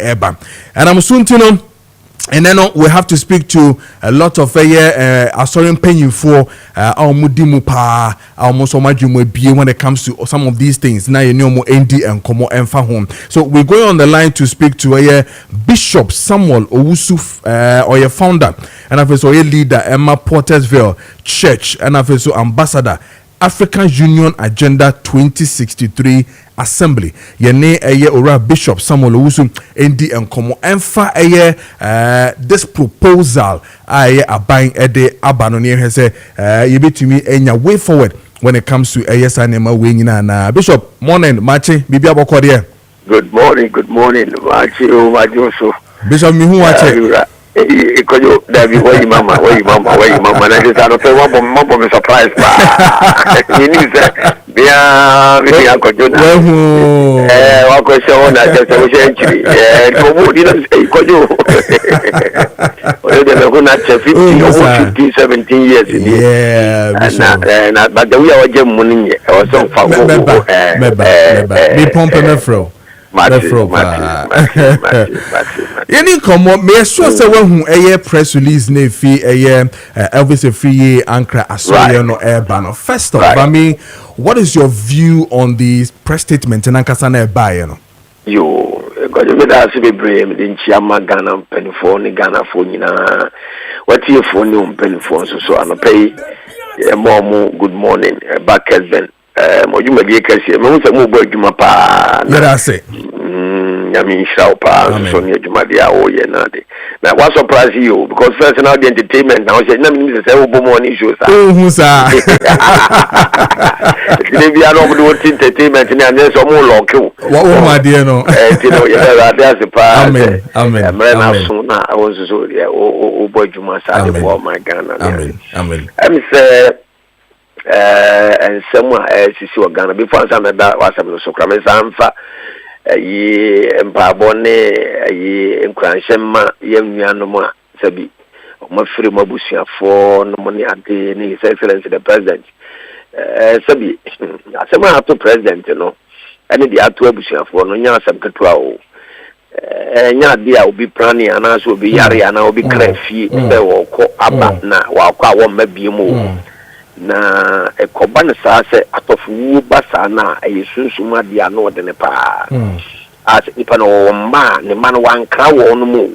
eba. And I'm soon to know. And then we have to speak to a lot of Asorian paying for our mudimupa, almost so much when it comes to some of these things. Now you know more ND and Komo and Fahom. So we're going on the line to speak to a Bishop Samuel Owusu, or your founder, and I've also a leader Emma Portersville Church, and I've also ambassador African Union Agenda 2063 Assembly. Yene ora Bishop Samuel Owusu ND and Komo enfa this proposal aban ede abanoni he say you betumi enya way forward when it comes to sanema we nyina na. Bishop, morning Maakye bibi abokode. Good morning Maakye o majoso. Bishop mi hu wache Kojo David, where you mama, na just I don't pay one bomb surprise pa. You need that. Bia Kojo na. Wa question na just we century. Kojo. We dey na 15 17 years in here. Na but we are just money or some fa go. Me pompe me fro. Any come me so say when press release na fi Elvis free Ankara Asoya no airban no. First off, I mean, what is your view on the press statement in Ankara na airban no? Yo, because me da se bebre me den chiama Ghana penfo ni Ghana fo nyina. What you fo ni penfo so anopay mo good morning back Kessben. Mo you me kesi me say mo bo adwuma pa na say yami shao pa so ni adwuma dia o ye na de na what surprise you because first now the entertainment now say na me say wo bo morning show sa hu sa ni bia no do entertainment ni anya so mo lock wo ma de no you know ya da se pa amen na so na I was so o bo adwuma sa de for my Ghana amen I'm say and someone sisi wa Ghana before some that was some so kra me samfa yi empabone yi nkranshema yemnuanom a sabi mafiri mabusuafo no money ade ni his excellency the president sabi asema ato president no ene di ato abusuafo no nya asem ketua o nya de a obi plani ana so obi yare ana obi krafi be wo ko aba na wa kwa wo mabiemu na ekoba ne saa se atofu basa na eyesunsuma dia no de ne pa as nipa no ma ne man wankra wo no mu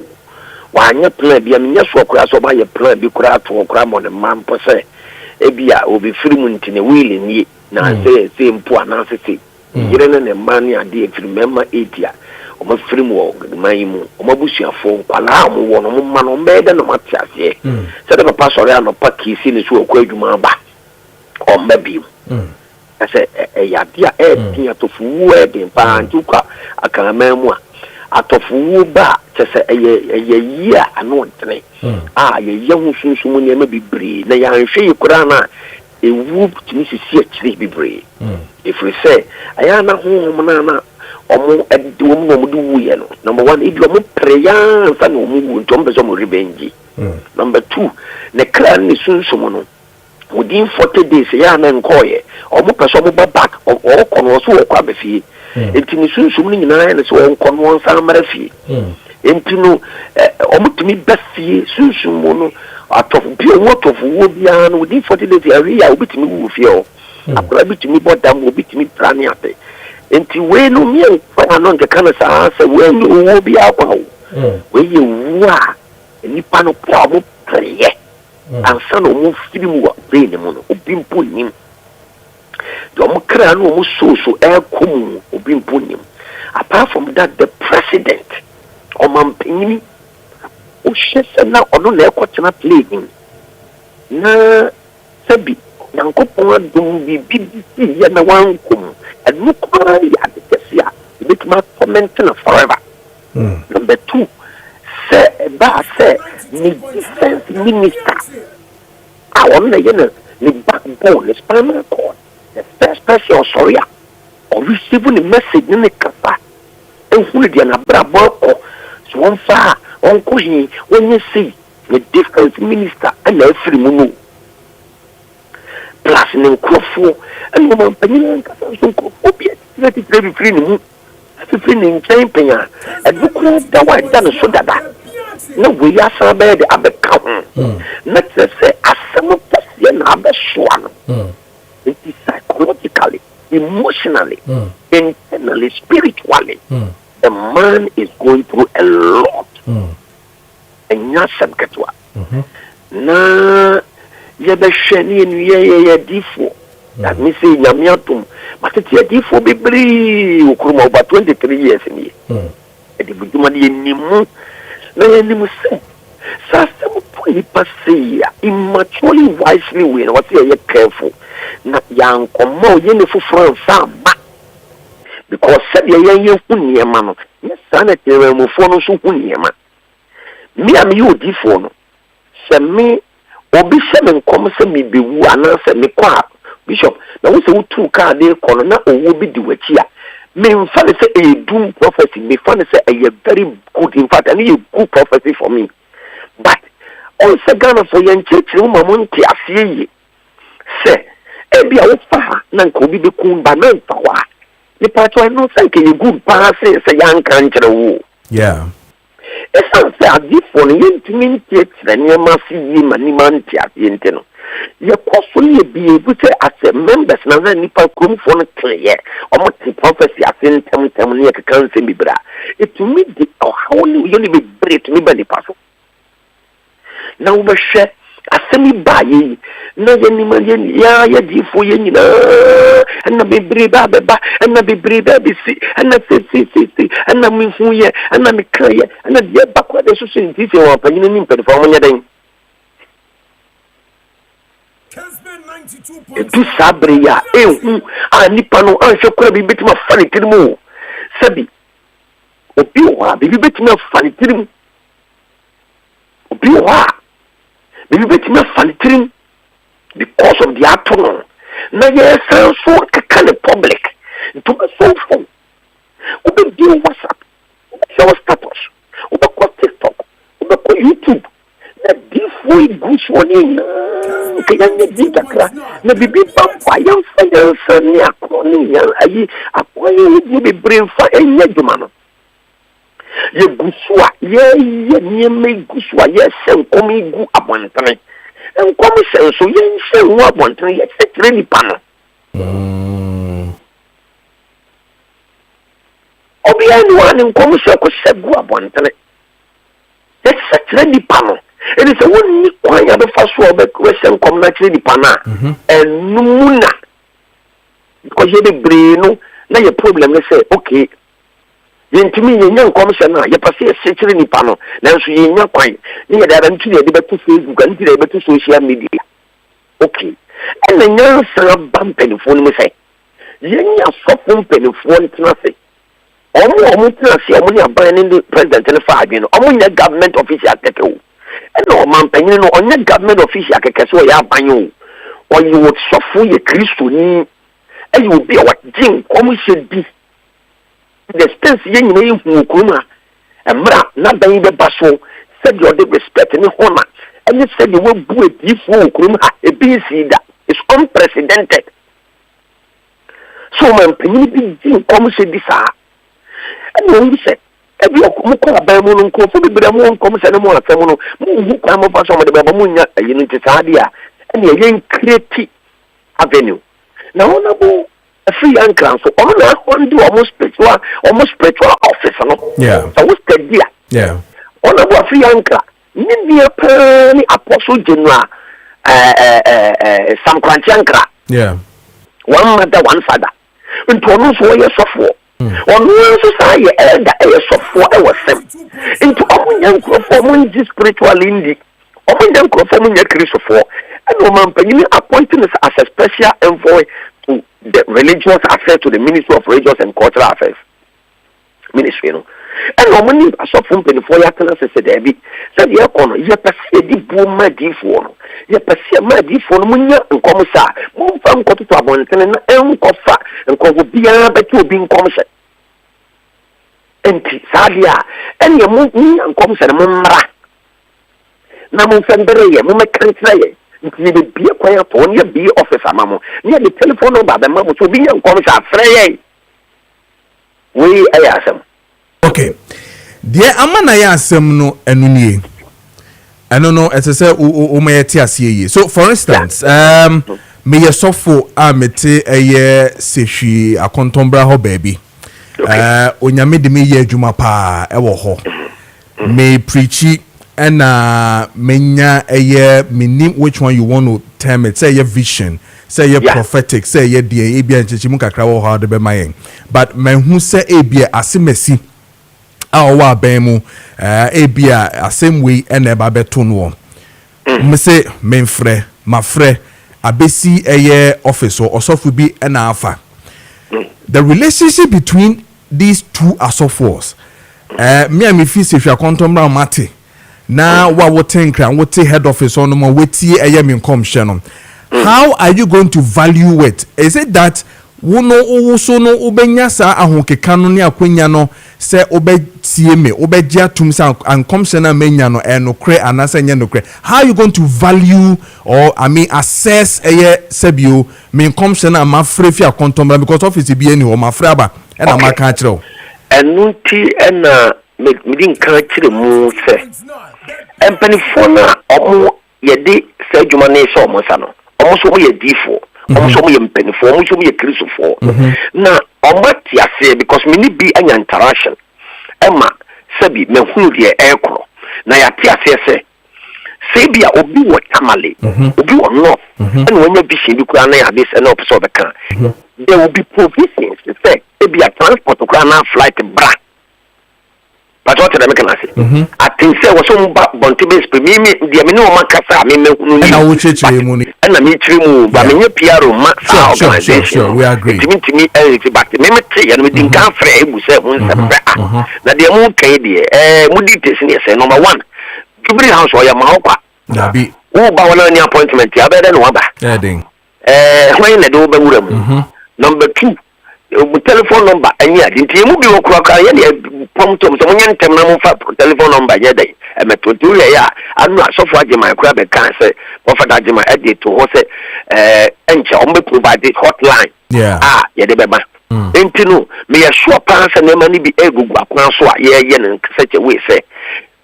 wanya plan bia menya so kura so ba ye plan bi kura to kura mo ne man po se ebia obi firimu ntine wili ni na se mpo ana se yire ne man ya de firimema etia o ma firimu wo man mu o ma busuafo nkwala mo wo no mo ma no mbede no matiase se de papa sori ano pakisi ni so okwa adwuma ba o mabim ase ya dia dia tofu de pa ntuka akama mu a atofu ba tese ye ano ntene ye hu sunsumu ne ma bibre na ya hwe yikura na ewu timi sisi akire bibre if we say aya na hu na omo edwo mo du wuye no number 1 idio mo preya fa no mu wu ntom bezo mo revenge number 2 ne kra ni sunsumu no within 40 days ya na nkoye omo peso mo back o kono so o kwa befie entini sunsum ni nyina na so o kono nsan marafi entino omo timi befie sunsum mo no atofu bi o tofu wo bia no within 40 days ya obitimi wu fie o akora bitimi bodam obitimi plani ate enti we no mi fa no nke kana sa we no wo bia kwa we ye wu a nipa no kwa mo preye ansa no mo firimu wa bene mo no obimpo nim do mo kra no mo so ekom obimpo nim apart from that the president o mampini o shese na ono na ekotena playing na sabi yankopon adum bi ya na wankom anu kwa ya de kesia bit ma comment na forever number 2 say the defense minister I want to the backbone, the spinal cord, the first person sorry or receiving the message in the kasa and who the anabra so one far on cushion when you see the defense minister and every munu plus in Crawford and woman penny and free fifin in champion and look at the white done so that no we are so bad the other count. Let's say as some of the other swan. It is psychologically, emotionally, internally, spiritually. The man is going through a lot. And not some catwa. Na yabashani and ye defo. That means Yamiatum. But it's a defo be brave over 23 years in me. And if we do money in Nimu, no any say. So some point pass immaturely wisely when what you are careful. Na young come more uniform from some because said ye hunyama. Yes, sanity phone so hunyama. Me am you defo. Send me obi seven come say me be wu ananse me kwa bishop na we say we two car dey kono na owo bi di wachia me mfa say a doom prophecy me fa say a very good in fact and a good prophecy for me but also Ghana for yan church ma mo nti asie yi say e bia wo fa ha na nka obi be kun ba na nfa wa ni pa to no say ke good pa say yan kan kire wo yeah. It's not that different. You mean it's the Yamasi Manimanti at the internal. You possibly be able to, as a members, now then, if I come for a clear or multi prophecy, I think, tell me, I can't say me, bra. It to me, how only you be break me by the person. Now, we share. Asemi bayi na yeni ya di fo yeni na na bebre ba na bebre ba bisi na si na mi fuye na mi kaye na de ba kwa de so sinti se wa panyin ni mpedifo mo nyaden Kessben 92.7 tu sabre ya ehu anipa no anhwe kora bi betima fane tirimu sabi obi wa bi betima fane tirimu obi wa maybe bet me fanitrim because of the afternoon. Now yes, so kind of public. To be so phone. Ube do WhatsApp. Ube show status. Ube call TikTok. Ube call YouTube. Na before it goes one in. Kaya ne dita kra. Na bibi papa yan fa yan sa ni akoni yan ayi akoni ni be brain fa enye djumano. Ye guswa ye me guswa ye sen komi gu abontan en komi sen so ye sen wo abontan ye setre ni pano obi anu an komi se ko segu abontan ye setre ni pano eni se woni kwan ya be faso obe sen kom na kire ni pana enumuna because ye be breno na ye problem le say okay yentimi yenya nkomse na ye pase sekire ni pano nanso yenya kwan ni ye da ntu ye de beto Facebook nti de beto social media okay ene nya sa bam telephone me say yenya sofon telephone tina say omo tina say omo ni aban ni president ni fa adwen omo nya government official keke o ene o man panyin no onya government official keke so ya aban o yi wo sofo ye Kristo ni ayi obi a wajin komo shedi the stance yen you hu kuma emra na dan be baso said your respect ni honor and you said you will bu e fu kuma e bi si da it's unprecedented so man penny bi din come say this and when you say ebi okumu ko aban mu no ko fu bi bra mu come say no mo asem no mu hu kwa mo fa so mo de ba mu nya ayi ni tisade a and yen create avenue na ona bo free and so on do almost spiritual office no yeah so what's the deal yeah on a free anchor ni penny apostle general some cranchankra yeah one mother one father into no so yes of on no so say elder yes of I was them into omun performing spiritual indi omun performing Christopher and no man penny appointing as a special envoy to the religious affairs, to the Ministry of Religious and Cultural Affairs ministry, you know. And normally, I saw from before you tell us, said, Debbie, said, you're going to perceive the boom, my dear phone. You perceive my dear phone, Munya and Commissar, move from Cotu to Abontan and Cofa and Covo Bia, but you being Commissar. And Sadia, and you move me and Commissar Mumra. Namun Sandere, Mumma can't say. You be a quiet phone, you be officer, mamma. Near the telephone number, the mamma to be young Commissar Frey. we ayasam. Okay. Dear amana ya asem no enunie. I don't know as I say o so for instance me yesofo amete eye sehwi akontombra ho baby. Onyame de me ye adwuma pa e wo ho. Me preachi and menya eye minim which one you want to term it, say your vision, say your prophetic, say your dia ebia nchichimu kakra wo ha de be mayen. But men hu say ebia asemesi awa bemu ebia asem way ene ba beto no. Me say menfre mafre abesi eye office or osofu bi ena afa. The relationship between these two asofos me and me fi se hwa kontomra mate na wa woten kra wote head office on mo weti eye me kom hye no. How are you going to value it? Is it that wono so no ubenya sa ahonkeka no ne akwanya no se obetie me obegya tum sa ankom hye na menya no enokre anasa nya nokre? How are you going to value or assess eye sebio me kom hye na mafre fi akontomra because office bi ani ho mafre aba e na maka kire o enunti ena me din kan kire mu se empanifo na omo yedi se adwuma ne so omo sa no omo so ye difo omo so ye mpanifo omo so ye krisofo na omo tiase because me ni bi anya interaction ema sabi me hunu de ekro na ya tiase se bia obi wo tamale obi wo no and when you be bi kura na ya this and up so be kan there will be provisions to say bia transport kura na flight bra. But what I say? I think say was some bontibes me the me no makasa me hunu na wo chechire mu ni and na me chire mu ba me PRO ma sure we agree to me but me tell and me din kan frɛ ebu say hun se na de mu kan de mu details ni say number 1 Kibri house or ya ma okwa na bi wo ba wona ni appointment ya be de no ba den when na do be wura mu. Number 2 telephone number any adinti mu bi okura ka ye de prompt so munye ntem na mu fa telephone number ye dey emeto ya anu asofo agema kura be kan say offer agema edit to ho say enche o me provide hotline ye de be ba enti no me ye sure pan say na mani bi egugu akwan so a ye ne such a way say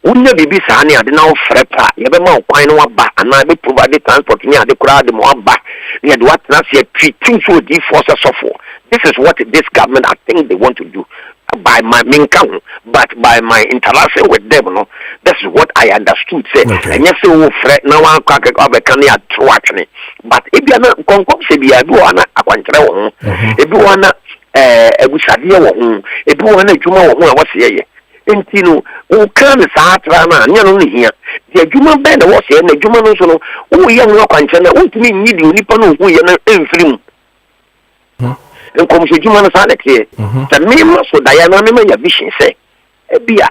unya bibi sa ne ade na wo frɛ pa ye be ma okwan no aba ana be provide transport ni ade kura de mo aba ye de what na say treating so di force sofo. This is what this government I think they want to do by my minkan, but by my interaction with them, no, that's what I understood. Say, and yes, we fret now. I'm cracking up a canny at Truatney, but if you are not concoction, be a duana, a quantro, if you wanna a Bushadia, if you wanna Juma, what's here. Intino, who can is hard rana, and only here. The Juma band was here, and the Juma no so, who young rock and channel, who to me need you, Nippon, who are in film. Nkom sejuma na sa lekye ta memo so Diana memo ya vision say bia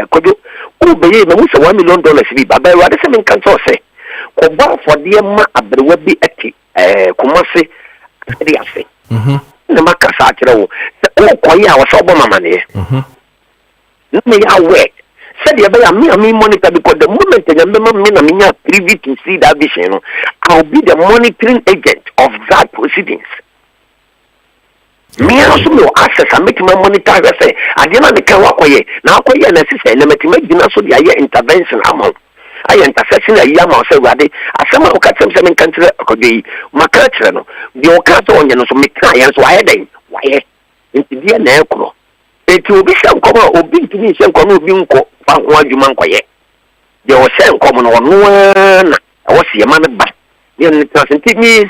kojo ubeye na musa $1 million bi baba wa de se men kan so say ko ba for de ma abrewa bi ati kumase de afi na makasa akere wo se ko ya wo so bo mama ne me ya work said me monitor because the moment I am privy to see that vision, I'll be the monitoring agent of that proceedings. Me also no access. I make my monitor. I say I didn't make work with now. I am necessary. I make so the intervention amount. I intercession a year myself. I say my catch some country. Okay, my culture no. The occasion on you so me clients why they why into the near. It will be some common or big to me, some common being called Juman Quiet. There was some common or no one. I was a man back. You doesn't take me,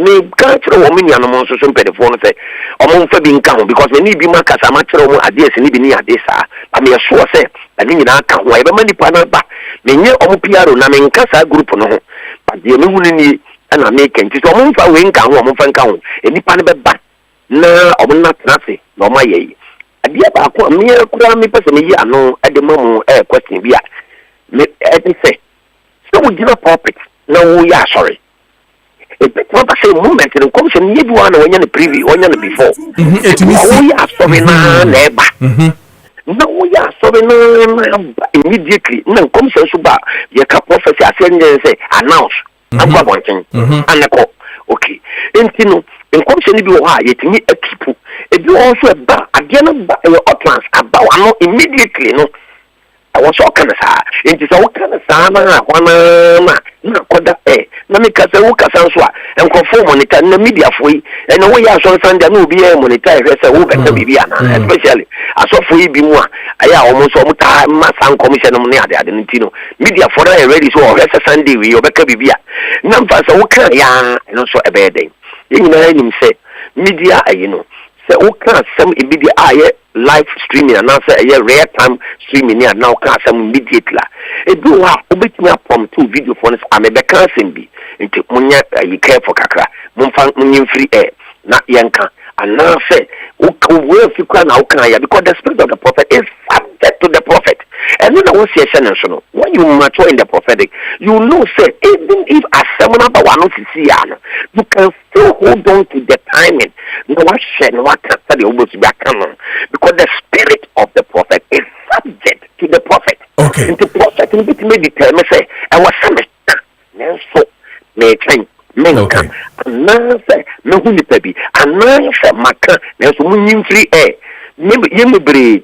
me cultural woman, and I'm also some telephone say, among for being come because when you be my cast, I'm actually ideas and even near this. I mean, sure say, I think in our account, whatever money partner back. Many of PRO, Namin Casa group no, but the only and I'm making this woman for wing count, woman fan count, any partner back. No, I will not nothing, no my ye. Adia ba ko me kura me pese me ya no e de mamu question bia me e say so we give a pulpit no we are sorry e be what say moment in commission ye bi one when you preview when you before it means we are sorry na neba no we are sorry na immediately na commission so ba ye ka prophecy say announce akwa bonten anako okay entino in commission bi wo ha ye timi equipu If you also about again your utterance about immediately, no. I was all kind of sad. It is all kind of sad. Na koda na me kasa wo kasa nso a enkonfo monitor na media foi and no way aso Sunday no be monitor say wo beta bibia na especially aso foi bi mu a aya almost omuta masan commission no ne ade ntino media for na ready so o Sunday we obeka bibia na mfa so wo kan ya no so ebe den yin na nim say media say wo kan some media live streaming and say real time streaming here now can some immediately e do wa obetimi apom to video for us amebeka sembi nti munya you care for kakra mumfa munyim free air na yanka and now say wefikwa na ukan ya because the spirit of the prophet is subject to the prophet and when I was here no when you mature in the prophetic you know say even if as someone number one no see you can still hold on to the timing no what share no what can the almost back because the spirit of the prophet is subject to the prophet. Okay. And the prophet in bit may determine say I was some so may train menka and say no huni pebi and say maka na so munyim free air yembre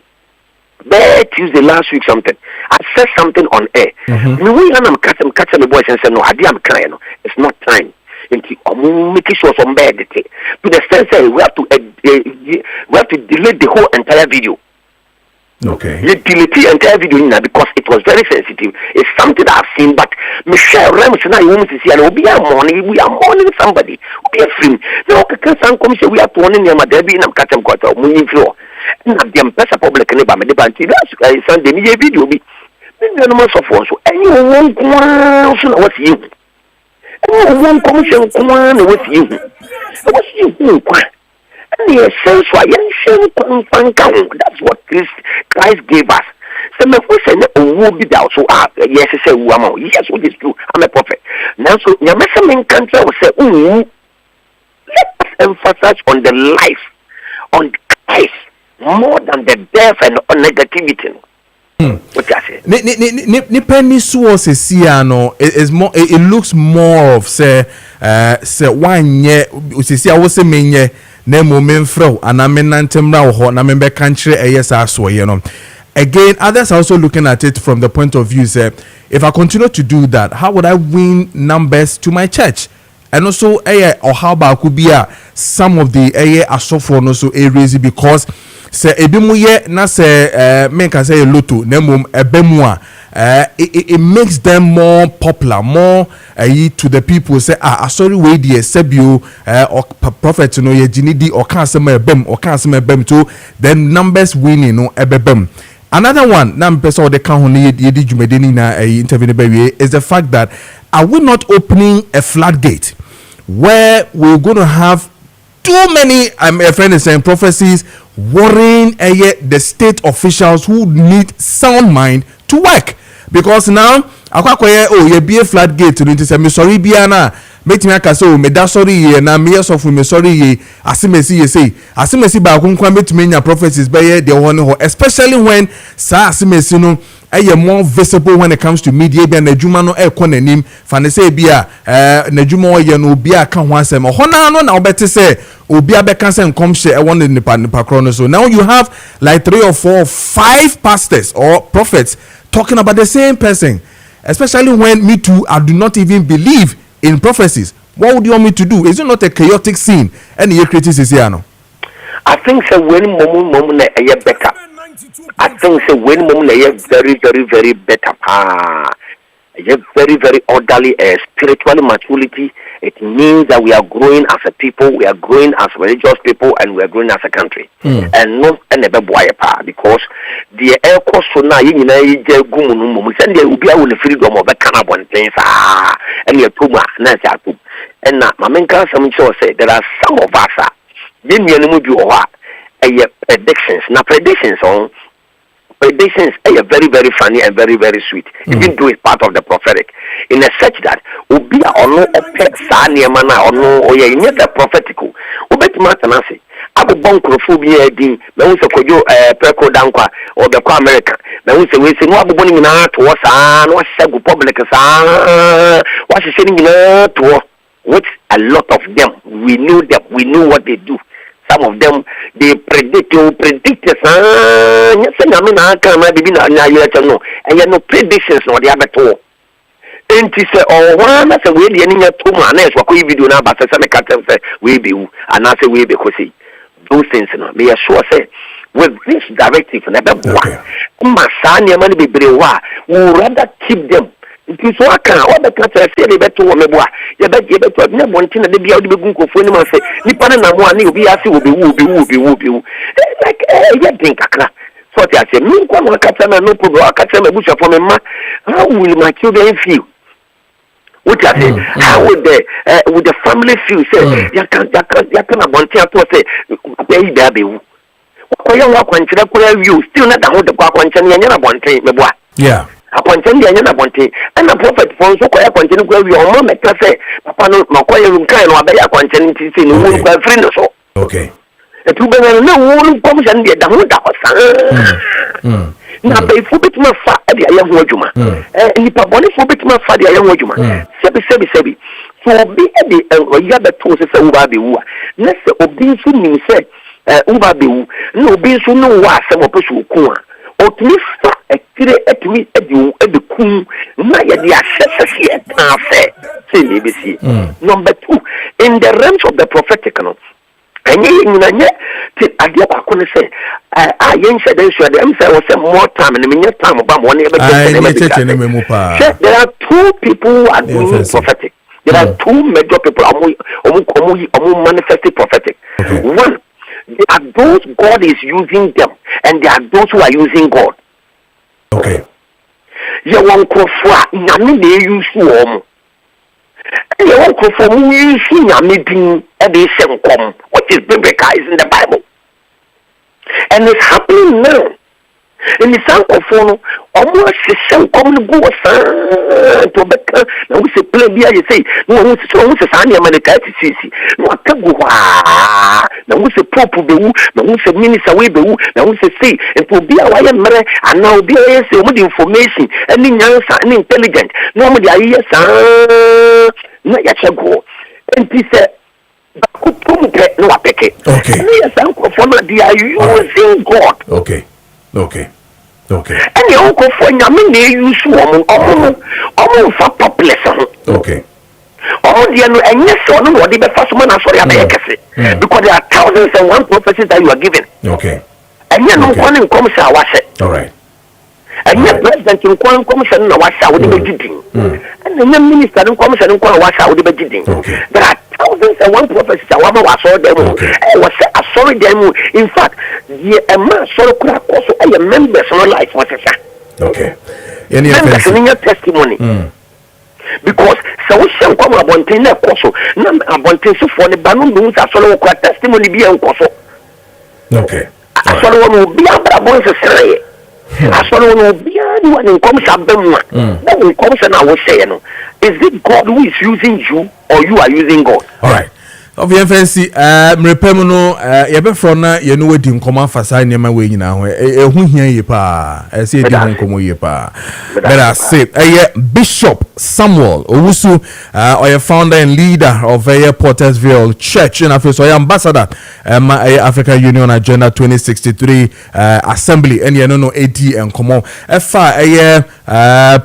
Tuesday last week something I said something on air me we am catch me boys and say no ade am kan no it's not time into making sure some bad to the sense that we have to delete the whole entire video. Okay. You delete the entire video now because it was very sensitive. It's something I've seen, but Michelle Rams now you want to see and we are mourning somebody. We are free. No, because some commission we are to warning them there be in a catch quarter moving floor. Not the empress public and about the banty. That's Sunday video be. No more so for so and you won't what's you. One commission come on with you. What's you? And the essence why that's what Christ gave us. So my question will be down. So yes, I say yes, what is true. I'm a prophet. Now so Yamasaman country will say, let us emphasize on the life, on Christ, more than the death and negativity. What I say? Ni penny source no is more. It looks more of say one year. See, I was say menye na moment fro and I mean nantemra ho na member country yes aso Again, others are also looking at it from the point of view say if I continue to do that, how would I win numbers to my church? And also or how about could be some of the asofo no so areas because say ebimu ye na say men can say loto na mum ebemu a it makes them more popular, more to the people say sorry we the sebio or prophet no ye jinidi or can say ebem or can say ebem to then numbers winning no ebem. Another one na mpesa the kan ho ne yedi dwumedeni na interview be is the fact that are we not opening a floodgate where we're going to have too many a friend is saying prophecies worrying the state officials who need sound mind to work because now akwakoye ye be a floodgate to say me sorry bia na metimi aka say me da sorry ye na me yes of me sorry ye asimesi ye say asimesi ba konkwa metimi nya prophecies be ye de one ho especially when sa asimesi no more visible when it comes to media be na adwuma no nanim fa ne say bia na adwuma ye no bia ka ho asem ho na no na obete say obi abeka say nkom hye e won nipa kro no so now you have like 3 or 4 or 5 pastors or prophets talking about the same person, especially when me too I do not even believe in prophecies. What would you want me to do? Is it not a chaotic scene? And you criticism no? I think so when moment better. I think so when moment very very better. Very very orderly spiritual maturity. It means that we are growing as a people, we are growing as religious people, and we are growing as a country. And not never because the air cost so now you know we send the ubia with the freedom of the cannabis things and your tuma and now my main council say there are some of us then you do predictions. Now predictions on predictions are very very funny and very very sweet. Even though it's part of the prophetic. In a such that ubia or no or no or the prophetical. Ubet Abu Bonkophobia din, me who say Kojo Preko Dankwah or the America. Me who say we say no abu boni na to us no say go public what is saying to which a lot of them we knew what they do. some of them they predict yes na me na kan ma bibi na you no and you no predictions no they abeto enti se o na se we de ni nya to ma na so ko video na ba se me ka tem se we be wu ana se we be ko see those things no me sure say with this directive na be boa ma sa ne ma ni bebre wa we rather keep them nti so aka o be ka say dey beto wo me boa ye be to na bonti na de bia o de begun kofo ni ma say nipa na mo ani obi ase obi wu like ye think akra so they say me kwa no ka tell no problem aka tell me bucha for me ma how will my children feel what you say how would the family feel say you can abonti ato say be da be wu ko yo wa kwanchira kura view still na da ho de kwa kwanchira nya na bonti me boa yeah akwanchira nya na bonti and the prophet for so ko ya kwanchira kura view o mo meka say papa no makoye runkan no abai akwanchira nti say no wo kwa free no so okay etu be na wo kom sha ndi da ho da ko san na be fu bitima fa de aye ho adwuma nipa bone fu bitima fa de aye ho adwuma sebi so bi e de ya beto se wo ba be wu a na se obi su nim se wo ba be wu na obi su no wa se mo pesu ku a otumi fa etire etumi edi kun na ya de asese e ta fe se ni be si number 2 in the realms of the prophetic no enye nyinanye ti adia ba ko ne se yen said then so dem say was more time and me time ba mo ne be there are two people who are doing prophetic. There are two major people who manifesting prophetic. One, there are those God is using them and there are those who are using God. Okay. You want to nyame dey use wo. You want to use nyame din e dey senkom, what is biblical is in the Bible. And it's happening now. In the sound of phone, almost the same common go to Becca. Now we say, play beer, you say, no, who's a Sanya Manaka, no, I can't go. Now we say, Popu Bewu, now we say, Minister Webu, now we say, and to be a wire mare, and now be a with information, and in intelligent. Normally, I hear, not yet go. And he said, okay. Yes, they are using God. Okay. And you uncle for Yamin, they use woman, almost for population. Okay. And yes, so no, the first man, I'm sorry, because there are thousands and one prophecies that you are given. Okay. And yet, no one comes out, was it? All right. And yet, President in Kwan commission, was out with the beginning. And the minister in commission in Kwan was out with the beginning. There are thousands and one prophecies that was saw them. Was sorry them. In fact, a man sorry could also a members of life was a okay. Members in your testimony. Because so shall come about ten also. None about ten for the banner moons are solo testimony be uncoso. Okay. I solo will be a boys a say. I solo will be anyone in comes up them. That will come and I will say, is it God who is using you or you are using God? All right. Of your fancy, Repemono, Yabefrona, you know what in command for signing my way now. Who hear you pa? I say, don't come with you pa. But I say, Bishop Samuel Owusu, or your founder and leader of Portersville Church, and I ambassador, my African Union Agenda 2063 Assembly, and you know, AD and come on.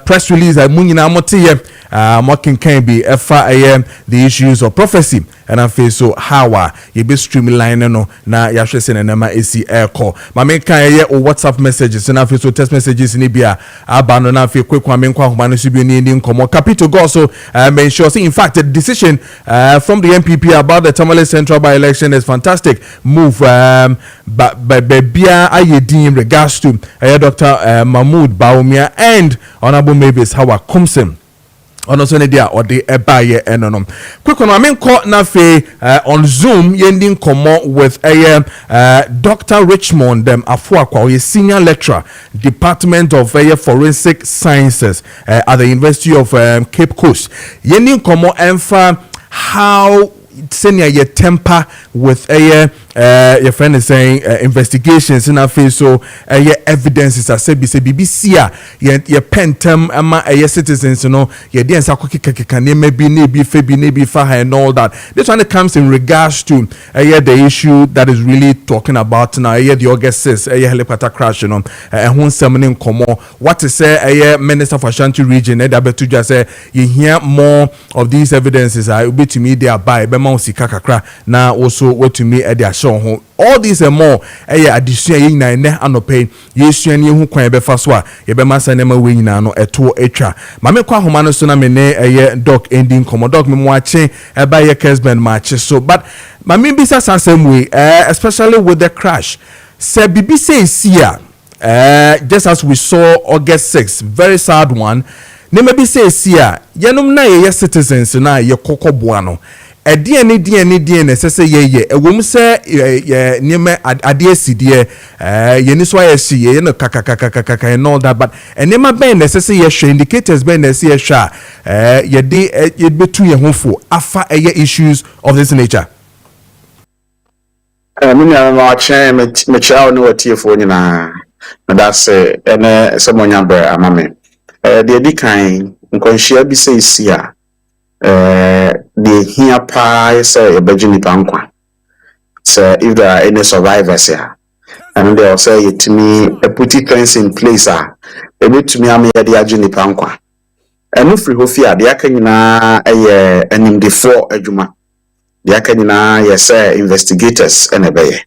Press release, I munina motiye. Mocking can be the issues of prophecy and I feel so how you be streamlining no na yashese na ma AC air call ma me kan ye WhatsApp messages and I feel so text messages ni bia abano na feel quick kwa me kwa homa no subi ni nkomo capital go so make sure in fact the decision from the MPP about the Tamale Central by election is fantastic move but bia ayedin in regards to Dr. Mahmoud Baumia and Honorable Mavis Hawa Kumsim on also dia or the ebaye enonom quick on I call na fe on Zoom yending komo with Dr. Richmond Afuakwa, a senior lecturer Department of Forensic Sciences at the University of Cape Coast yending komo emfa how senior ye temper with your friend is saying investigations in our face, so yeah, evidences are said, BBC, your pentam, ama citizens, you know, your dance, maybe faha and all that. This one comes in regards to the issue that is really talking about now, the August 6th, helicopter crash, you know, who's summoning Komo. What to say, Minister for Ashanti region, that just say, you hear more of these evidences, I will be to me, they are by Bema Kakra, now also what to me at their show home. All these and more, addition in anope, yes, and you who can be fast one, you be master name way no a 2 etra. Mamma Quahumano Sona Mene, a dog ending commodog me watching by a essbenMaakye. So, but Mammy Bisa same way, especially with the crash. Say BBC is here, just as we saw August 6th, very sad one. Name be say here, Yanum na ye citizens na ye koko buano. DNA say ye a woman say near me adie sidie yeniswa ye ye no kaka and all that, but and never ben say ye indicators ben say ye de ye between your home for afa issues of this nature. Me na chair me chow no tiefo nyina na that's ene someone bra amame the edi kan nkonhia bi say sia the here pa say ebeji nipa nkwa. So if there are any survivors here and they will say it to me put things in place to me am here the agi nipa nkwa enu free ho fia de aka nyina enim de for adwuma de aka nyina yes investigators enebeye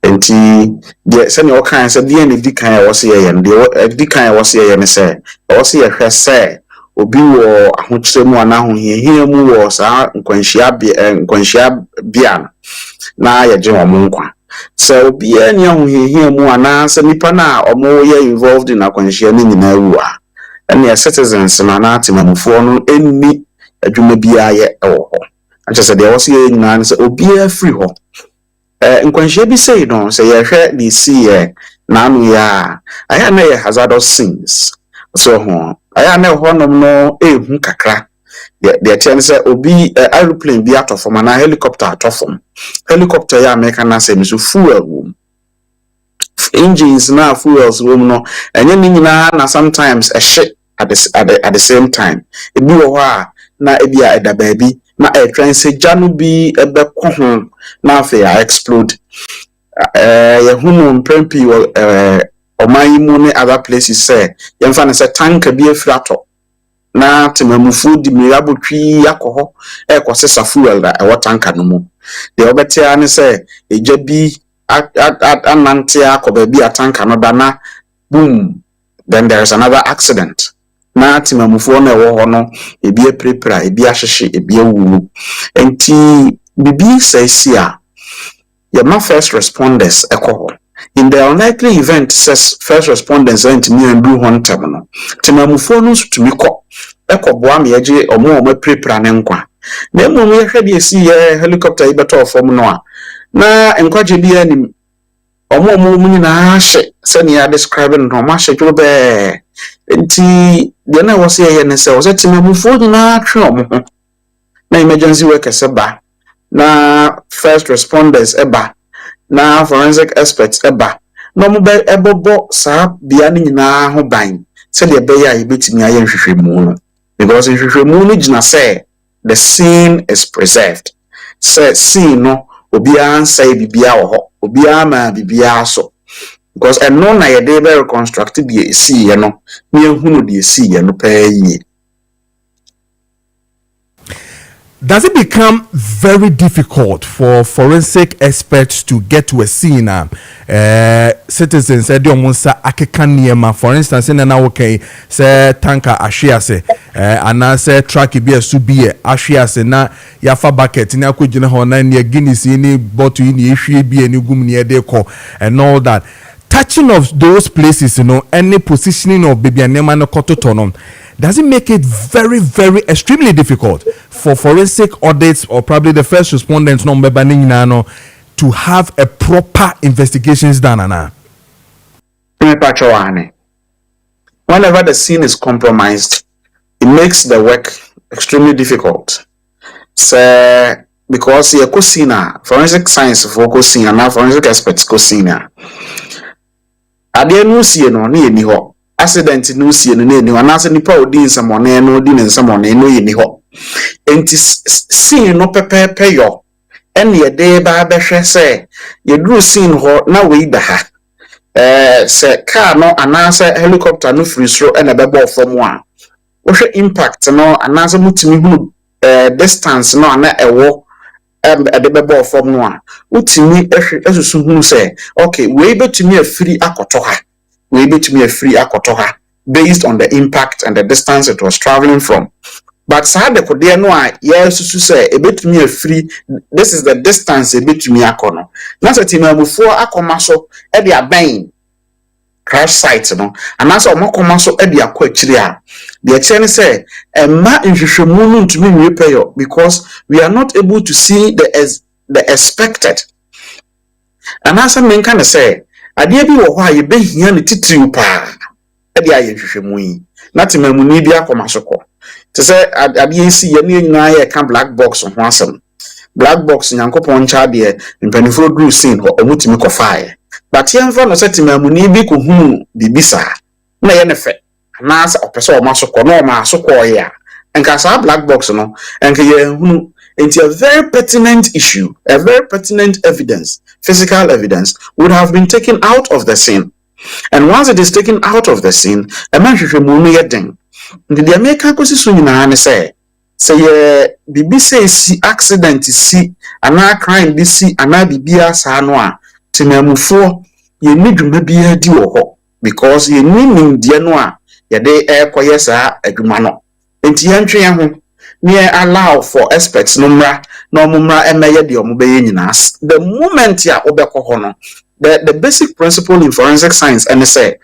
enti de se ne o kan se de ne di kan was here and de di kan was here ne se was here hwese obi wo ahokyeremu ana hohia mu wo saa nkwanhia bia na ye je omo nkwa so obi ani ahohia mu ana se nipa na omo ye involved in akwanhia ni nyina wu and citizens na atimamfo no enni adwuma bia ye ewo ho acha se de was here nyina se obi free ho nkwanhia bi say no se ye hwe ni see na anu ya aya na ye hazardous scenes so ho aya na honom no ehu kakra de tian say obi aeroplane bi atofom na helicopter atofom helicopter ya make na say so fuel room engines na fuels room no enye ni nyina na sometimes a shit at the same time ebi wo ho na ebi a eda baabi na e tran say janu bi ebe ko ho na afa ya explode ye hunu mpempi omayimu ne other places say yemfa na say tank bi afirato na temamufu di mirabotwi yakoho ekosesa fuel da e tanka no mu de obetia ne say eja bi anante akoba bi atanka no da na boom then there is another accident na temamufu na ewo ho no ebi prepare ebi ahhehye ebi awuru enti bibi say sia your first responders ekoho in the unlikely event says first responders went me and do one terminal temamufu no to me ko ekoboa me yeje omo prepare ne nkwa na emu ye hwede esi helicopter ibeto form no a na nkwaje bia ni omo mu na ahye se ne ya describe no ma hye dwo be enti de na wo se ye ne se wo se temamufu na atwe omo na emergency workers eba na first responders eba na forensic experts eba no mo be ebobo sa bia ni nyina ho ban se de be ya yebetimi aye nhwehwemu no because nhwehwemu no gina say the scene is preserved say scene no obi ansai bibia wo ho obi ama bibia so because eno na ye dey be reconstruct bi esi ye no me ehunu de esi ye no pa yi. Does it become very difficult for forensic experts to get to a scene? Citizens said, for instance, in an okay, say tanker ashiase, and I say track be a subi ashiase na yafa bucket in a kujina hona near Guinness in bottle in the be a new gum near deco and all that. Touching of those places, any positioning of baby and neman kototonom. Does it make it very, very extremely difficult for forensic audits or probably the first respondents to have a proper investigations done? Whenever the scene is compromised, it makes the work extremely difficult. So because ye kusina forensic science for kusina na forensic experts kusina ade no sie no na yeni ho accident no sie no na yeni ho na se nipa odi nsamone no odi nsamone no yeni ho enti scene no pepepe yo ene ye de ba behwe se ye duru scene ho na we da ha se car no anase helicopter no free throw ene bebo fom a wo hwe impact no anase mutimi hunu distance no ana ewo ade bebo fom no a utimi esusu hunu se okay we betumi afiri akoto ha we betumi afiri akoto ha based on the impact and the distance it was traveling from. But sad the no a yesusu say ebetumi afiri, this is the distance ebetumi akono na se timamufo akoma so e de aban crash site no anasa omakoma so e de akọ akiri a de chene say emma nhwehwemu no ntumi nwepeyo because we are not able to see the expected. Anasa menka ne say ade bi wo ho a ye behia ne titiriw pa e de aye nhwehwemu yi na timamuni bi akoma so ko to say ade si ye ne nyina ye ka black box ho asem black box nyankopon cha de mpanifo group scene ho omutimi ko faaye but ye mfa no setimamuni bi ko hu bibisa na ye ne fe na sa opese o masoko no ma asoko ya enka sa black box no enka ye hu into a very pertinent issue, a very pertinent evidence, physical evidence would have been taken out of the scene. And once it is taken out of the scene, a man should remove it. The American constitution say bibi say si accident si ana crime bi si ana bibia sa no a temamufo ye ni dwuma bia di wo ho because ye ni nimdie no a ye de ekoye sa adwuma no enti yantwe ye ho near allow for experts numra no mumra emeye de omubeye nyinas the moment ya obeko hono the basic principle in forensic science and say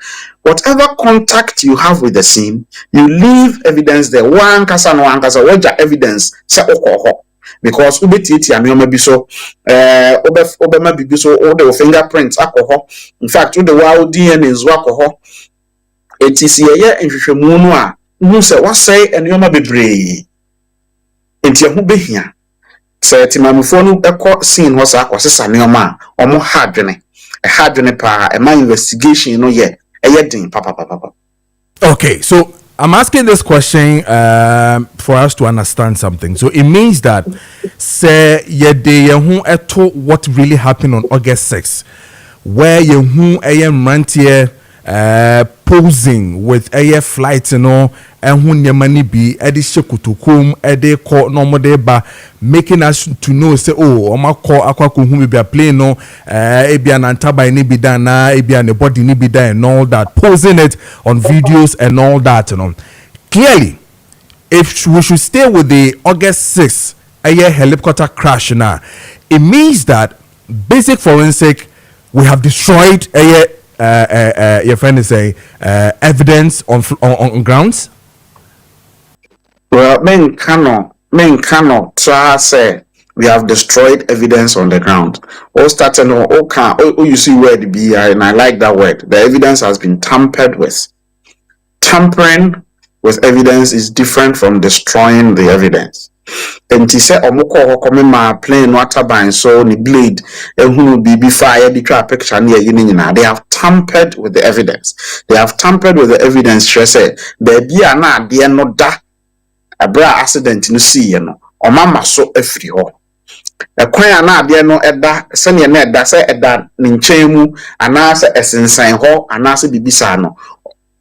whatever contact you have with the scene you leave evidence there one kasa waja evidence say okoho because ubetiti anioma bi so obema bibi so the fingerprints akoho in fact the wow DNA zo akoho etisi ye nhwehwemu no a hu se wasai anioma bebre enti ehu behia se timamufo no ekọ scene ho sa akwasesa neoma omo hadwene pa my investigation no ye eyedin papa. Okay, so I'm asking this question for us to understand something. So it means that say yede yehu eto what really happened on August 6th, where yehu mrantie posing with air flights and all and who nyamani bi edi shekutukum edi ko no mode ba making us to know say oh oma ko akwa hu be a plane no ebia na ntaba ni bi dan na ebia ne body ni bi dan and all that, posing it on videos and all that, you know. Clearly if we should stay with the August 6th air helicopter crash now, it means that basic forensic we have destroyed your friend is saying evidence on grounds. Well, men cannot try say we have destroyed evidence on the ground. All starting you see word be and I like that word. The evidence has been tampered with. Tampering with evidence is different from destroying the evidence. And he said omoko come ma plane water ban so ni blade ehunu bibi fire the trap picture near yinina. They have tampered with the evidence. They have tampered with the evidence. She said there be na there no da abra accident no see no omama so afiri ho ekwan na ade no eda se ne na eda se eda ne nchen mu ana se esensan ho ana se bibisa no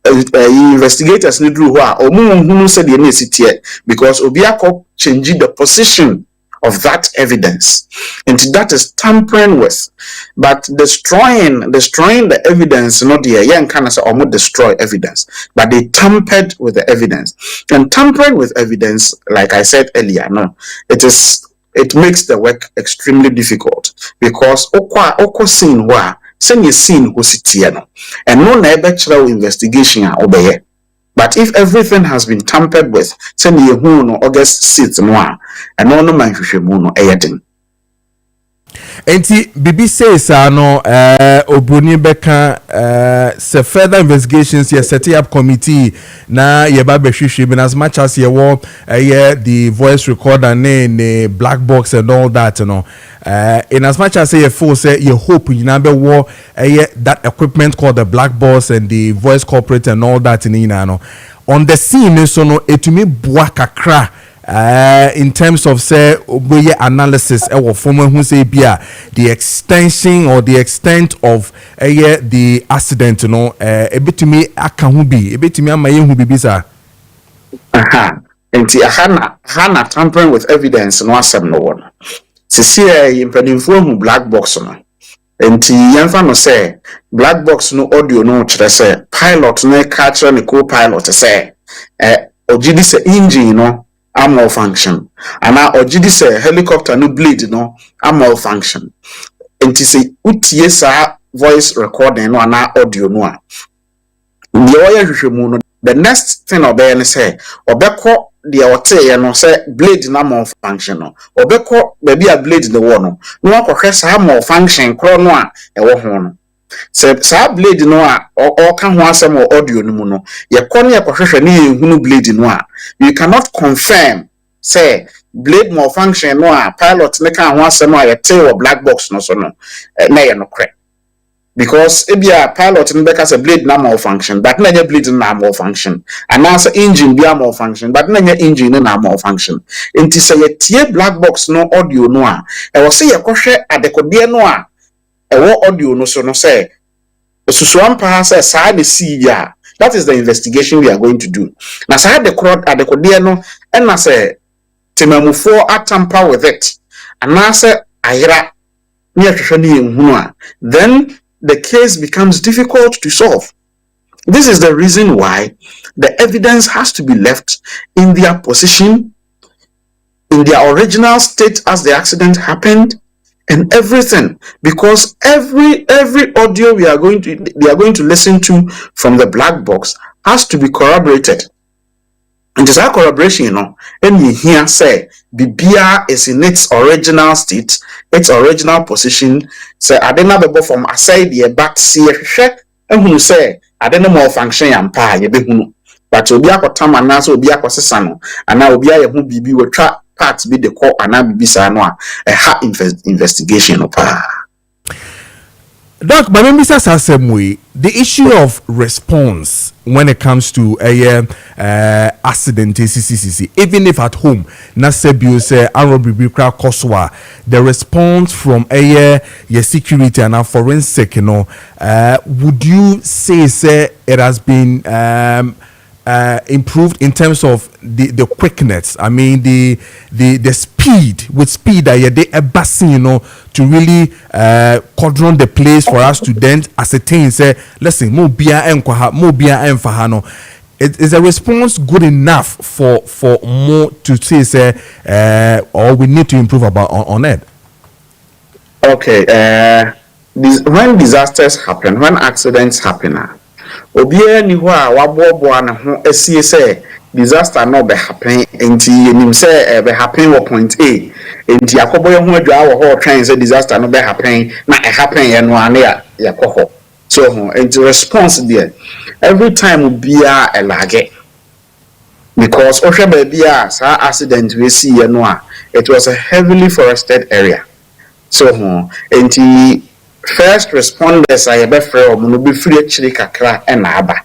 investigators need do ho a omuhunu se de na esitie because obi akọ change the position of that evidence, and that is tampering with. But destroying the evidence, not the young can say almost destroy evidence, but they tampered with the evidence. And tampering with evidence, like I said earlier, no, it makes the work extremely difficult because oko scene wa send your scene who sitiano and no na investigation obey. But if everything has been tampered with, send you who no August 6th no and no man no eyedin. Enti Bibi says no Obroni Beka se further investigations ye set up committee na ye ba behwehwe bin as much as ye wo the voice recorder ne black box and all that in as much as ye feel say ye hope you na be wo that equipment called the black box and the voice corporate and all that in on the scene so no etumi boa kakra in terms of say analysis who say the extension or the extent of the accident a bit to me aka hu bi a bit to me amaye hu bi bisa enti hana tampering with evidence no asem no one sisi impedinfo hu black box no enti yemfa no say black box no audio no kire say pilot no catch ne co-pilot say ogidi say engine no a malfunction and ogidi say helicopter no blade no a malfunction enti say utie sa voice recording no na audio no a the oya hwehwemu no the next thing obey say obeko the ote no say blade na malfunction no obeko baby a blade the one no akwohwe sa malfunction kro no a ewo ho no sa blade no a o ka ho asem audio no mu no ye kɔ ne akwohwehwe ne ehunu blade no a you cannot confirm say blade malfunction no a pilot ne ka ho asem a ye te black box no so no na ye no kre because ebia pilot no beka say blade na malfunction but na nya blade na malfunction and now say engine bia malfunction but na nya engine na malfunction enti say ye tie black box no audio no a e wo say ye kɔhwɛ adekode no a ewo audio no so no say susuampa say sa de see ya. That is the investigation we are going to do. Na sa de crowd adekode no e na say temamufo atampa with it and na say ayra ne hwehwe ne ehunu a then the case becomes difficult to solve. This is the reason why the evidence has to be left in their position, in their original state as the accident happened, and everything, because every audio they are going to listen to from the black box has to be corroborated. And just that corroboration, and you hear say Bibia is in its original state, its original position. Say I didn't have a from aside the back see and who say I didn't more function and pa ye be hunu. But obia ko tam and so obia ko sesa no and now obia ye hu bibi we tra part be the call and bibi sa no a investigation pa. Doc, but maybe the issue of response when it comes to a accident, even if at home, Nasebio say Koswa, the response from your security and our forensic, would you say it has been improved in terms of the quickness? I mean the speed that you're there, to really cordon the place for us to then ascertain say listen mo bia enfa no. Is a response good enough for more to say or we need to improve about on it? Okay, when disasters happen, when accidents happen, obiara ni ho a waboaboa ne ho asie say disaster no be happen enti enim say be happen at point A enti akoboye ho adwa wo ho twen say disaster no be happen na e happen ye no ane ya yakoho so enti response there every time obiara elage because ohwe ba bia sa accident we see ye no a it was a heavily forested area so enti first responders are be free or no be free chiri kakra e na aba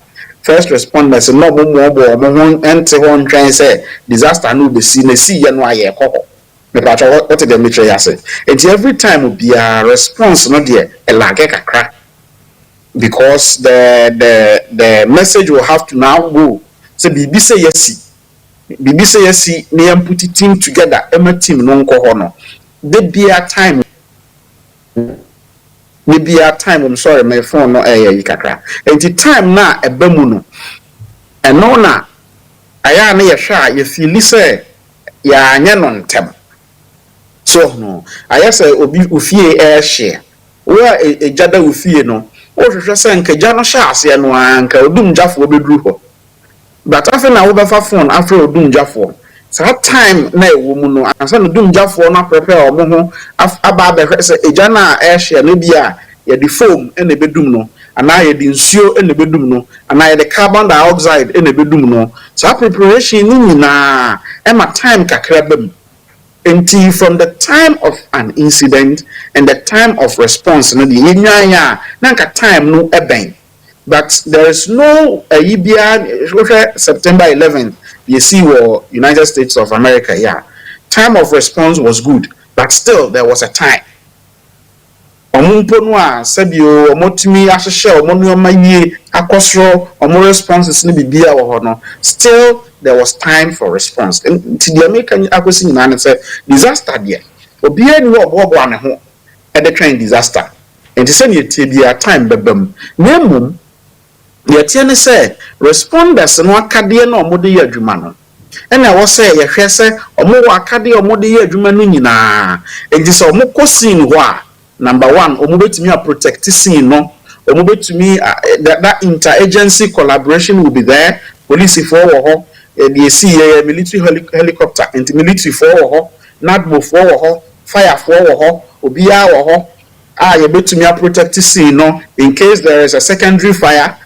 first responders no mo ho ente ho ntwen say disaster no be see na see ye no aye kokko me pa what the metre ya say and every time be a response no there e lage kakra because the message will have to now go say bibi say yes me am put the team together e ma team no nko ho no the be a time maybe a time I'm sorry my phone no you kakra and the time na eba mu no and no na aya na ye hwa ye feel say ya anya no ntem so no aya say obi ofie share where a jada ofie no o hwehwe say nka ja no hwa ase no anka odum jafo obeduru ho but after na wo be fa phone after odum jafo that time na ewo no ansa no dumjafo na prepare omo ho aba be se eja na e hye no bia ye di foam e na bedum no ana ye di nsuo e na bedum no ana ye di carbon dioxide e na bedum no so preparation ni na e ma time kakra bam until from the time of an incident and the time of response no di nyanya na nka time no eben. But there is no September 11th, you see, United States of America, yeah. Time of response was good, but still there was a time. Omunponwa sebio omotimi ahhehye omonuoma yie akosro omo responses ni bibia wo ho no still there was time for response. Nti the American akosi nyina ne say disaster there obia ni obo ane ho e de train disaster. Nti se ne tie bia time bebam na mum yɛtie ne sɛ responders no akade na ɔmode yɛ adwuma no ɛna wɔ sɛ yɛhwɛ sɛ ɔmo wɔ akade ɔmode yɛ adwuma no nyinaa enti sɛ ɔmo kɔ scene hɔ a number 1 ɔmo betumi a protect scene no ɔmo betumi that interagency collaboration will be there. Police for wɔ hɔ the see military helicopter enti military for wɔ hɔ nadmo for wɔ hɔ fire for wɔ hɔ obiara wɔ hɔ a yɛbetumi a protect scene no in case there is a secondary fire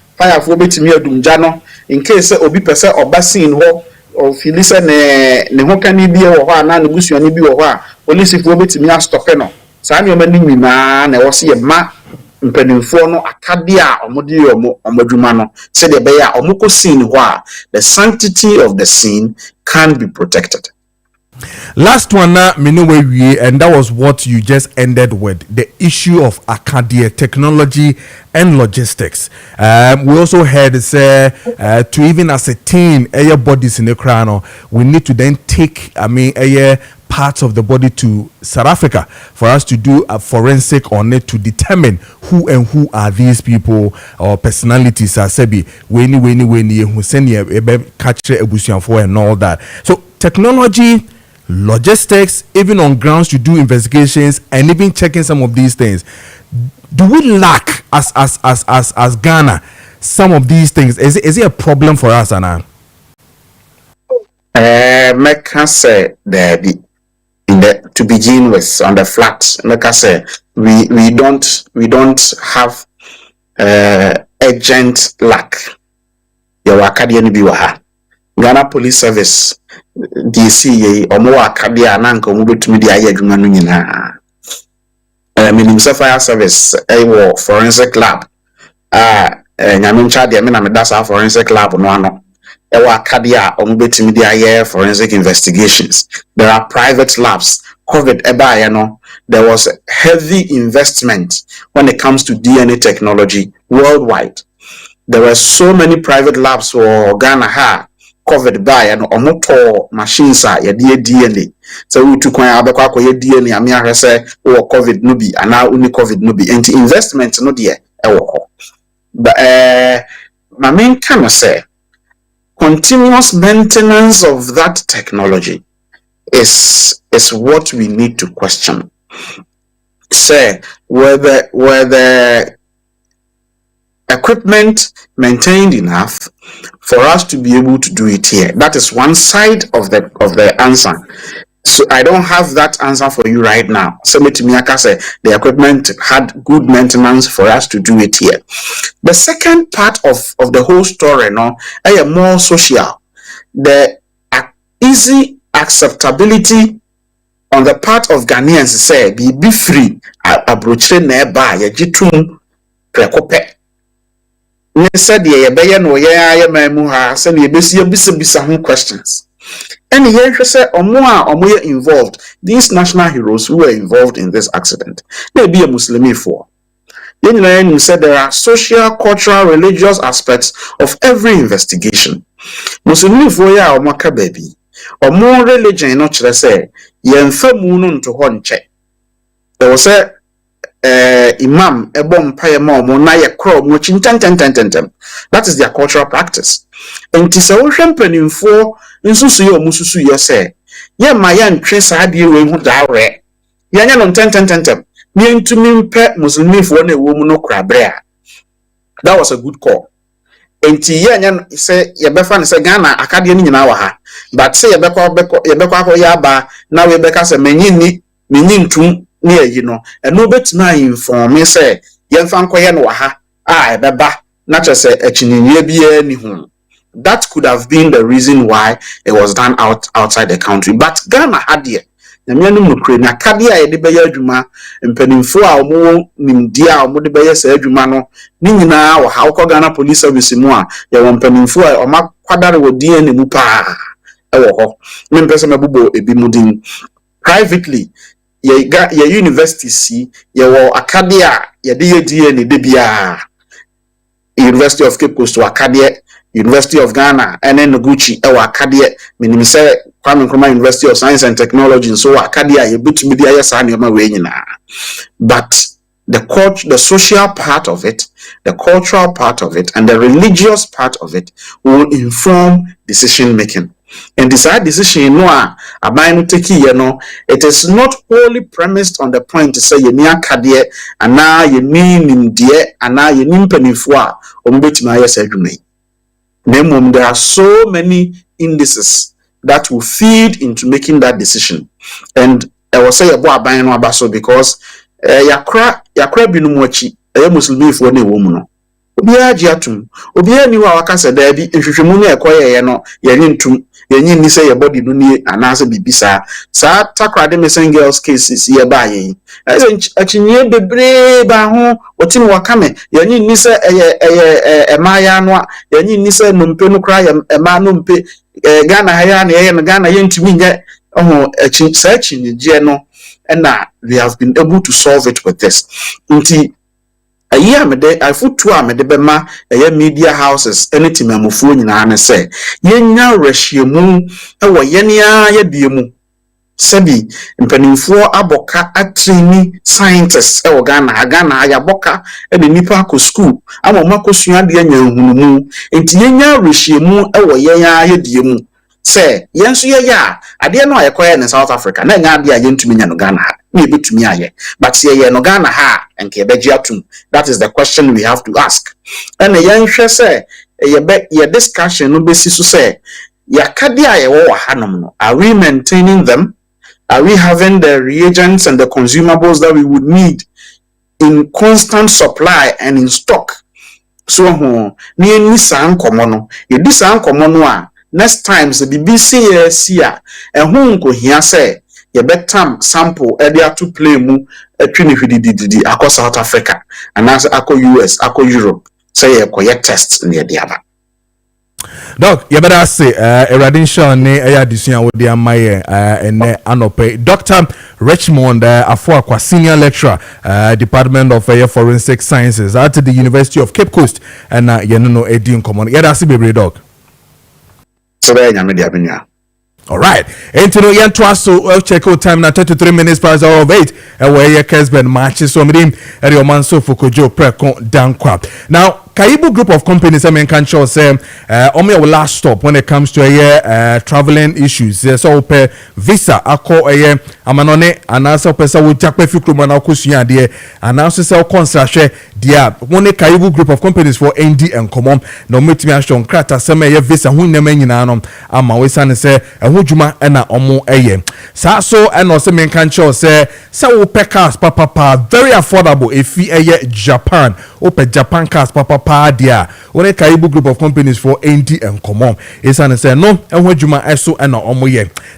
for betimi adumja no in case obi pese oba scene ho o fili se ne ho kan bi wo ho ana ne busuani bi wo ho a police for betimi a stop no saa ne o mani nyina na wo se ye ma mpanimfo no akade a omode omadwuma no se de be ya omoko scene ho a the sanctity of the scene can be protected. Last one na and that was what you just ended with, the issue of Acadia technology and logistics. We also heard say to even ascertain air bodies in the crown, we need to then take parts of the body to South Africa for us to do a forensic on it to determine who are these people or personalities as sebi when who send catch ebusian for and all that. So technology, logistics, even on grounds to do investigations and even checking some of these things. Do we lack as Ghana some of these things? Is it a problem for us, Anna? Mecca say to begin with on the flat. Mecca say we don't have urgent lack. Your academy be waha. Ghana Police Service DC omo akadia na nka omo betumi di aye adwuma no nyina minim fire service wo forensic lab nyame ncha de me na me dasa forensic lab no ano wo akadia omo betumi di aye forensic investigations. There are private labs. COVID eba no, there was heavy investment when it comes to DNA technology worldwide. There were so many private labs for Ghana COVID by and omoto machines are ye DNA. So we took when abekwa ye DNA ami ahwese o COVID no bi and now only COVID no bi and investment no de but my main kind of say continuous maintenance of that technology is what we need to question. Say whether equipment maintained enough for us to be able to do it here. That is one side of the answer. So I don't have that answer for you right now. Somebody Miyaka said the equipment had good maintenance for us to do it here. The second part of the whole story, no, is more social. The easy acceptability on the part of Ghanaians say be free. Abrochre neba ye jitum prekope. Ne said ye beye no ye mamu ha se ne besi bisa ho questions. And here say omo involved, these national heroes who were involved in this accident, they be a Muslimi for. Then said there are social, cultural, religious aspects of every investigation. Muslimi for ya omo ka baby. Omo religion no chere say ye mfa mu no nto ho nche. There was a imam ebom paye ma omo na ye kro mo chintantantantantam. That is their cultural practice. And tisa wo hwempanimfo nsusu ye omususu ye say ye ma ya ntwe saade we hu daare. Ye nya no ntantantantam. Me ntumi mpe muslimifo na ewo mu no krabre a. That was a good call. Enti ye nya say ye befa ne say Ghana akade ni nyina wa ha. but say yebekwa yaba na we beka say menyi ntum ne ayi no eno betima inform me say yemfa nkoye no ha ebeba na che say achinyinye bia ni hu. That could have been the reason why it was done outside the country. But Ghana had here. Nyamianu mukre na kadia ye de beye adwuma mpanimfo a omo nimdia a omo de beye sa adwuma no ni nyina wo ha wo Ghana Police Service mu a ye wo mpanimfo a oma kwadare wo DNA mu pa e wo ho me mpese mabubo ebi mudin privately ye university si ye wo akadia ye de ye DNA de bia University of Cape Coast to Akadia, University of Ghana, and then Noguchi, Akadia, Minimise, Kwame Nkrumah University of Science and Technology, and so Akadia, you put media, yes, I am away now. But the social part of it, the cultural part of it, and the religious part of it will inform decision making. And decide decision, you know, it is not wholly premised on the point to say you near kadie and now you mean dear and now you mean penifua or there are so many indices that will feed into making that decision. And I will say about buying no abaso because yakra binumuachi Muslim for any woman. Obia jiatum obia ni wa wakasa da bi nhwehwemu na ekoye no yenyi ni say your body no ni anase bibisa sa takrade missing girls cases ye ba yen achinye bebre ba ho otim wakame yenyi ni say emaya no yenyi ni say nompe no kra ema nompe Ghana haya na ye no Ghana yentumi nye sa achinye no and we have been able to solve it with this nti I put two bema media houses anything amufuo nyina na say yenya rehyiemu ewo yenia ye diemu sabi mpanimfuo aboka atraining scientists ewo Ghana ya boka e nipa akọ school amoma kosua de anya hunumu enti yenya rehyiemu ewo yenya ye diemu say yenso ye ya ade no ayekoye in South Africa na nya ade ayentumi nya no Ghana we betumi aye but ye no Ghana ha enke beji atum. That is the question we have to ask. And yenhwe say ye discussion no besi so say yakade aye wo hanom no, are we maintaining them? Are we having the reagents and the consumables that we would need in constant supply and in stock? So ni eni san komo no ye di san komo no a next time the BBC sia ehun ko hia say ye betam sample edia to play mu atwini hwidididi akọ South Africa and as akọ US akọ Europe say ye koye test ne de aba. Doc, you better say Eradin Shaw ne eya disua wo de amaye ene anope Dr. Richmond Afua senior lecturer Department of Forensic Sciences at the University of Cape Coast and no edin common. Yeah, that's bebre Doc. So there nyame de abenya. All right. And to know yan twice so check out time now 33 minutes past hour of 8 where Kessben Maakye so medim eri man so for Kojo Preko Dankwah. Now Kaibu group of companies I mean can show say only our last stop when it comes to traveling issues. So pe visa ako amanone and also pesa wo jakpe fikru na okosua de and also say construction dia one Kaibu group of companies for ND and common no metimi ashon krata say me visa hu nema nyina no ama we san say ehudwuma na omo sa so and also men can show say wo cars papa very affordable if Japan open Japan cars papa dia one Kaibu group of companies for ND and common esan say no ehudwuma eso na omo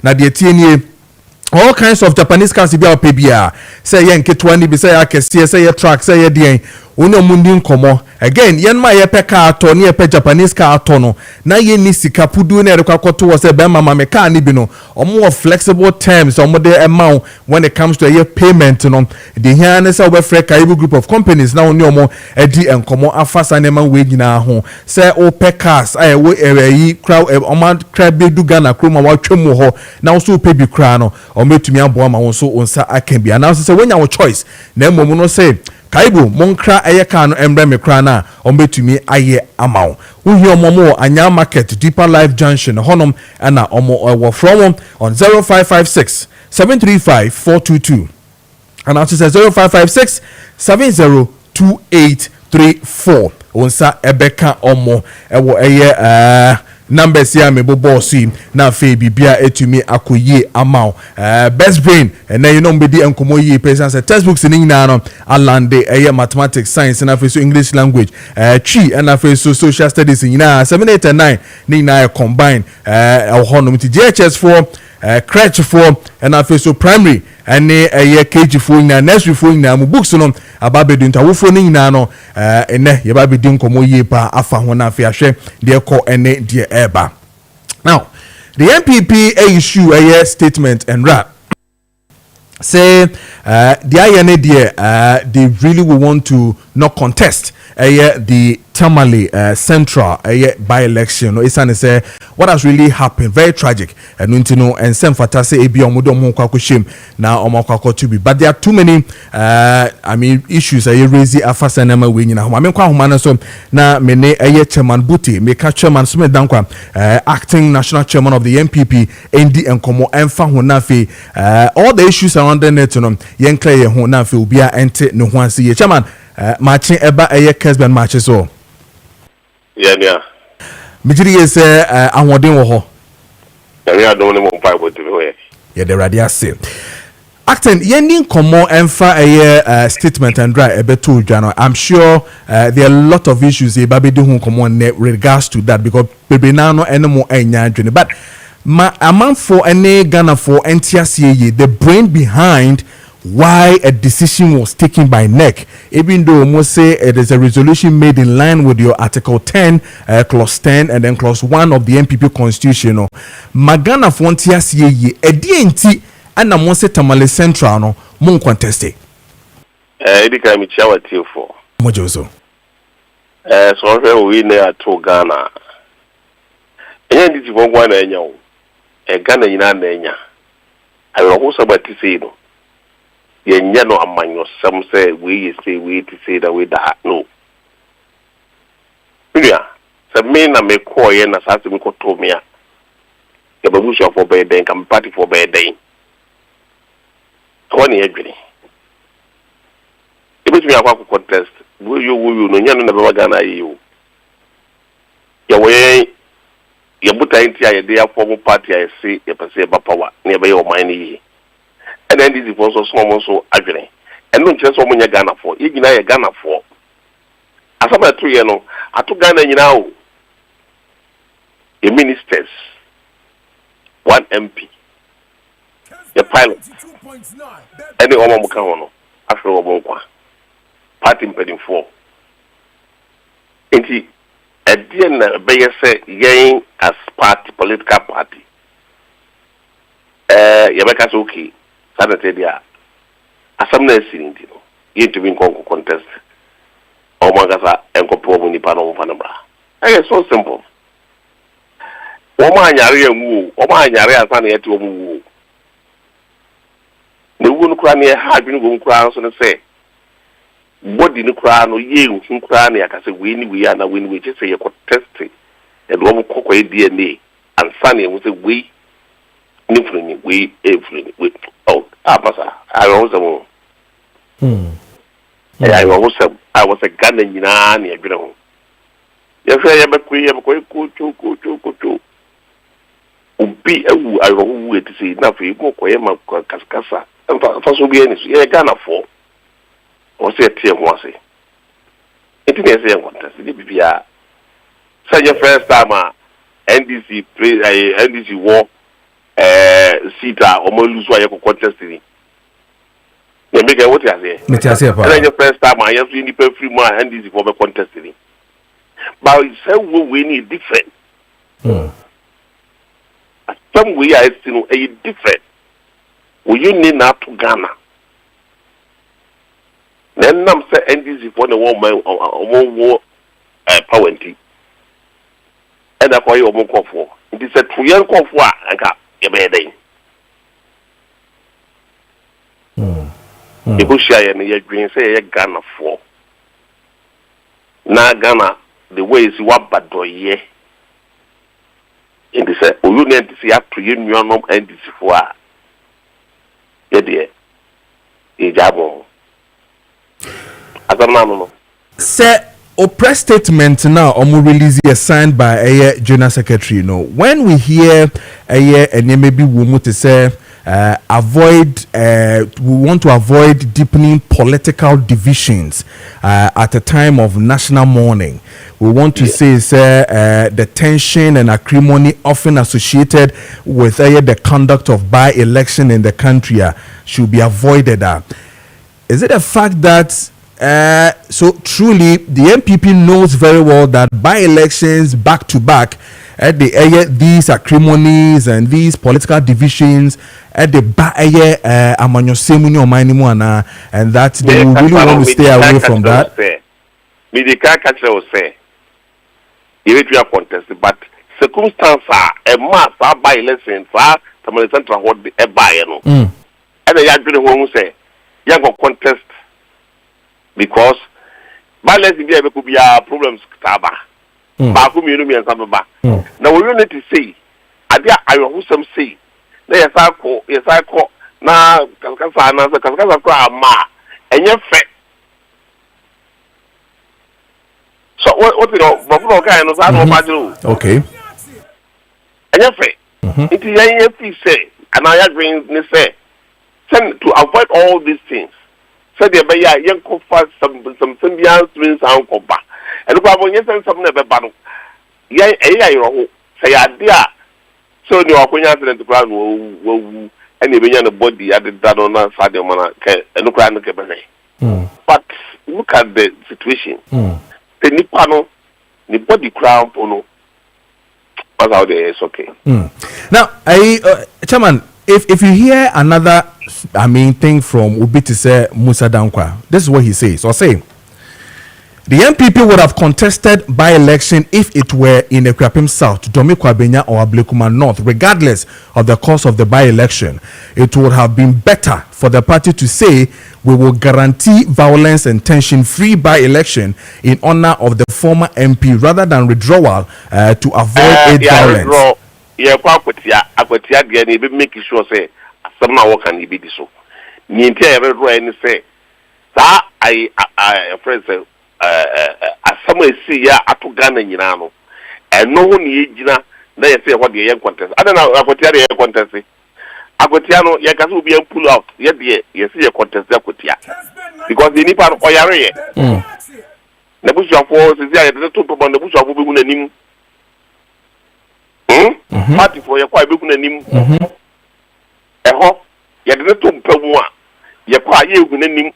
na de tie all kinds of Japanese cars be pay bia say yen ketwa ni be say akese say ye truck say ye den oni omundi nkomo again yen ma ye pe car to ne ye pe Japanese car to no na ye ni sika pudu na rekwakoto wo say be mama me car ni bi no omo flexible terms omo de amount when it comes to a payment no the here na say we free Kaibu group of companies na oni omo edi enkomo afasa na man we nyina ho say o pe cars aye we yi crowd omo crowd be du Ghana kroma wa twemu ho na so pe bi kra no ometumi abo ama won so onsa akan bi na so say when your choice na emom no say Kaibu monkra eye ka no embre me kra na ombetumi aye amaw wo hi omomo anya market deeper life junction honom na omo wo from on 0556 735 422 and also say 0556 702834 onsa ebeka omo ewo eye numbers here me boss na fe bibia etumi akoye amount best brain and then you know mbedi enkomo yi person say textbooks ni nyina no alande mathematics science na fe so English language chi na fe so social studies nyina 7 8 and 9 ni na combine honom ti JHS for crèche for and na fe so primary and KG for na nursery for na mu books no ababedu ntawofo ni nyina no ene ye ba bedi enkomo yi pa afa ho na fe ahwe de ko ene de eba. Now the MPP issue a statement and rap say the INA they really will want to not contest the Tamale Central by-election. It's say what has really happened, very tragic. And you know, and some fatase ebi omodo mo kwa shame na omo to be. But there are too many issues raise afasa na we nyina. I mean kwa homa so na mene chairman Buti, make chairman Kojo Preko Dankwah, acting national chairman of the MPP, ND Enkomo Emfa Honafe, all the issues around the net no yen clear ye Honafe ubia ente no hwansi ye chairman Maakye eba Kessben Maakye so. Yeah. Mijiri ye say ahoden wo ho. Yeah, don't know what to do. Yeah, the radio say. Acting yending komo emfa statement and dry ebeto dwano. I'm sure there are a lot of issues e babedu hu komo ne regards to that because bebe na no enemo enya adwene. But ma amount for any Ghana for NTSA the brain behind why a decision was taken by NEC, even though most say it is a resolution made in line with your Article 10, Clause 10, and then Clause 1 of the MPP Constitution. No, Magana Fontia CAE, a DNT, and a Mose Tamale Central, no, mon conteste. Edika Michawa Tilfo. Mojoso. So we near to Ghana. And this is one a Ghana in Anya. I will also about to say no. Yenya no amanyo some say we to say that we that no. Yeah, so me na me call ye na sa me ko to me a. Ya babusha for bed then come party for bed then. One ye dwene. E betumi akwa contest. Wo you no nya no na be Ghana yi. Ya we ya buta ntia ye dey form party I say ye pese ba power na be your mind yi. And then this is also small so agony. And no just someone Ghana for. You know Ghana for. As about 2 years no, I took Ghana now. The ministers, 1 MP, the pilot, and the Omo Mukano after Obonqua. Party impeding 4. And he at the end say yang as party political party. Yabeka's okay. Sanate dia asamna esini ndino yintu binkonko contest o magasa enko probu ni pano mfanabra. It's so simple. Woma anyare enwu woma anyare asana yeti omu ne wu no kra ne ha adwene go kra so ne se body no kra no ye hu kra ne akase we ni ana we ni we just say ye contest e do omu kokko e DNA ansana ye se we ni we every we Pasa, I was I was a gun in Yanni, you know. Yes, I am a queer, go be I wait to see nothing, go Koyama Cascasa, and Fasobianis, yeah, Ghana for. Or say a team was it. It is a contest, it say your first time, NDC play NDC war. Sita or more lose why you contesting. You make what you say. And then your first time I have seen the free man and this is for the contesting. But it's so we need different. Some way I still a different. We you need not to Ghana. Then I'm saying this is for the woman or more power and tea. And that's why you're more comfortable. It is a 2 year comfort and got. People share and your dream say Ghana for. Now Ghana the way is what bad do ye. And they say, oh, you need to see up to union and this for. Yeah, dear. Ijabo. I don't know. Say a press statement now release signed by a general secretary. You know, when we hear and maybe we want to say we want to avoid deepening political divisions at a time of national mourning. We want to say the tension and acrimony often associated with the conduct of by-election in the country should be avoided. Is it a fact that so truly the MPP knows very well that by-elections back to back these acrimonies and these political divisions and that they will really want to stay away from that? You contest, but circumstance a mass by-elections the central hold a buy and the young say young contest because by-elections could be our problems taba. Now we need to say I will some say yes I call now Kaskasa ma and your fact. So what you know, okay. And your fact. It is a say and I agree say send to avoid all these things. So there be a young some symbians twins and compa. And look about yes and something about battle. Say idea. So you are going to the ground and even the body at the Dadona Sadio and look at the but look at the situation. The Nipano, the body crown pono. What's out there is okay. Now, Chairman, if you hear another thing from Ubiti say Musa Dankwah, this is what he says. Or say the MPP would have contested by-election if it were in Ekrapim South, Domikwabenya or Ablekuma North, regardless of the course of the by-election. It would have been better for the party to say we will guarantee violence and tension-free by-election in honor of the former MP rather than withdrawal to avoid violence. Yeah, I make sure say somehow can be this so. Nintia say that I friend say as someone see ya atugana nyinano and no one yina na you say what the young contest. I don't know akotia the contest. Akotiano ya kasu be pull out ye dey you see a contest akotia because the nipa oyare na busu afo se ya dey to to na busu afo be gunanim party for ya kwa be gunanim eho ya dey to mpamu a ya kwa ye gunanim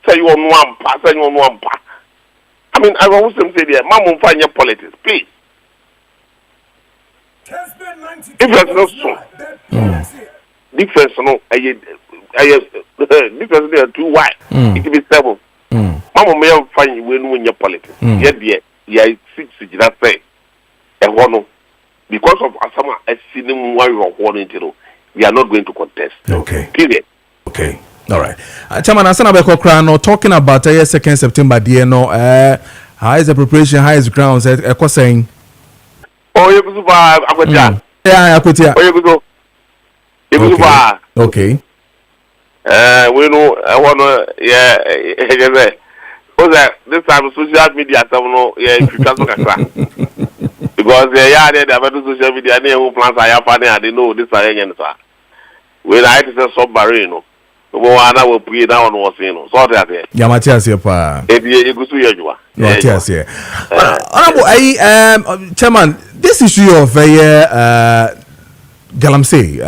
say you on one pass and you on one pass. I mean, I want to say there, Mom find your politics, please. If there's no so, difference no, difference there too wide. It will be 7. Mama may find you when your politics. Yet, yeah, 6 that say, and one because of Asama, I see them why you are warning to we are not going to contest. Okay. Period. Okay. All right. Chairman Asana Beko Krano talking about 2nd September how is the preparation, how is the grounds saying oh you go Akotia. Yeah, Akotia. Oh you go okay. We know I wanna this time social media if you can because they have social media they plans I have they know this are when I say submarine will put it down was so that Yamatias pa. Chairman, this issue of Galamsey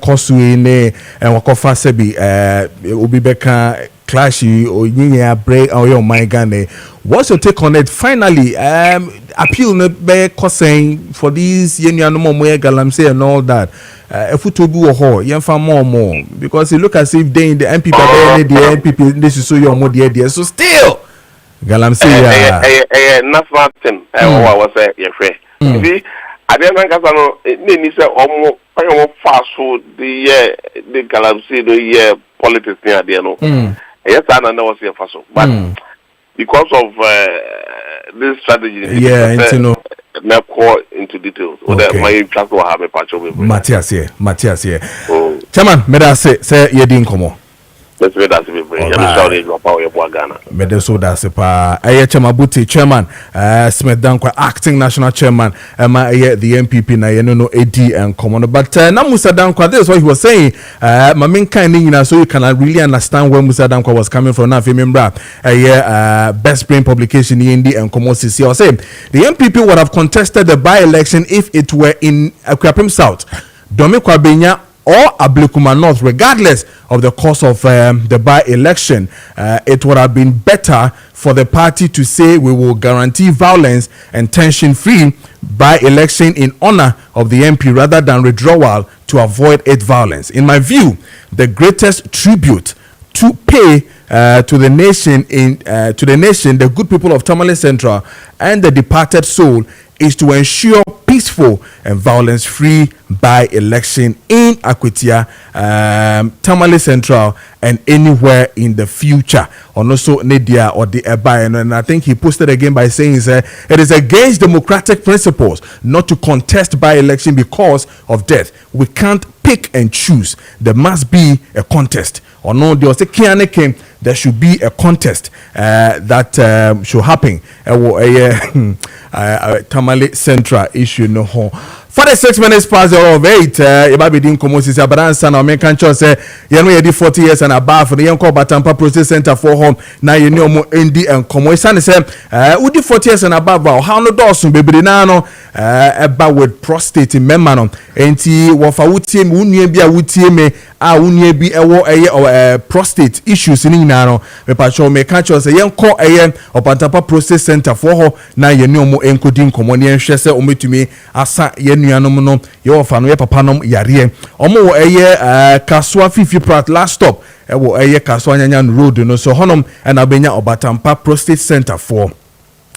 Koswine and Wakofa Sebi Ubibeka Clashy or Yinya Break or your my Gane. What's your take on it? Finally, appeal no be saying for these Yenya Galamsey and all that. If we to do a whole, more because you look as if they in the MPP, the MPP, this is so your more dear. So still, Galamsey, nothing. I was your friend. See, I didn't know almost fast food the Galamsey the politics near the no. Yes, I know what's your fast but because of this strategy, you know. Now call into details. Okay. My trust will have a patch of it. Matthias here. Chairman, may I say, you didn't come on. Let's Medeso Dasipa, Chamabuti, Chairman, Smith Dankwah, Acting National Chairman, the MPP, no AD and Commoner. But Musa Dankwah, this is what he was saying. My main kind of, so you can really understand where Musa Dankwah was coming from. Now, if you remember, Best Brain publication, END and Commoner, I was saying the MPP would have contested the by-election if it were in Akwapim South, Domikwa Benya, or Ablekuma North, regardless of the course of the by-election. It would have been better for the party to say we will guarantee violence and tension-free by-election in honor of the MP rather than withdrawal to avoid its violence. In my view, the greatest tribute to pay to the nation, the good people of Tamale Central and the departed soul, is to ensure peaceful and violence-free by-election in Akwetia, Tamale Central, and anywhere in the future. And also Nadia or the Ebayan, and I think he posted again by saying it is against democratic principles not to contest by-election because of death. We can't pick and choose. There must be a contest. Or no, there should be a contest that should happen. Tamale Central issue no ho. 46 minutes past the hour of 8. You might be doing commosis. But answer now. Make sure say you know you did 40 years and above. The young call Batampa Process Center for home. Now you know more ND and commosis. Say we did 40 years and above. How no dosun baby nano about with prostate in memano. Enti wafa wutie me unye bia wutie me unye bi ewo prostate issues ni nano. Me pacho make sure say young call Batampa Process Center for home. Now you know more encoding common and share say omitumi asa nuanom no ye ofa no ye papa nom yare omo wo kaswa fifi prat last stop wo kaswa nyanyan road no so honom and abenya Obatampa Prostate Center for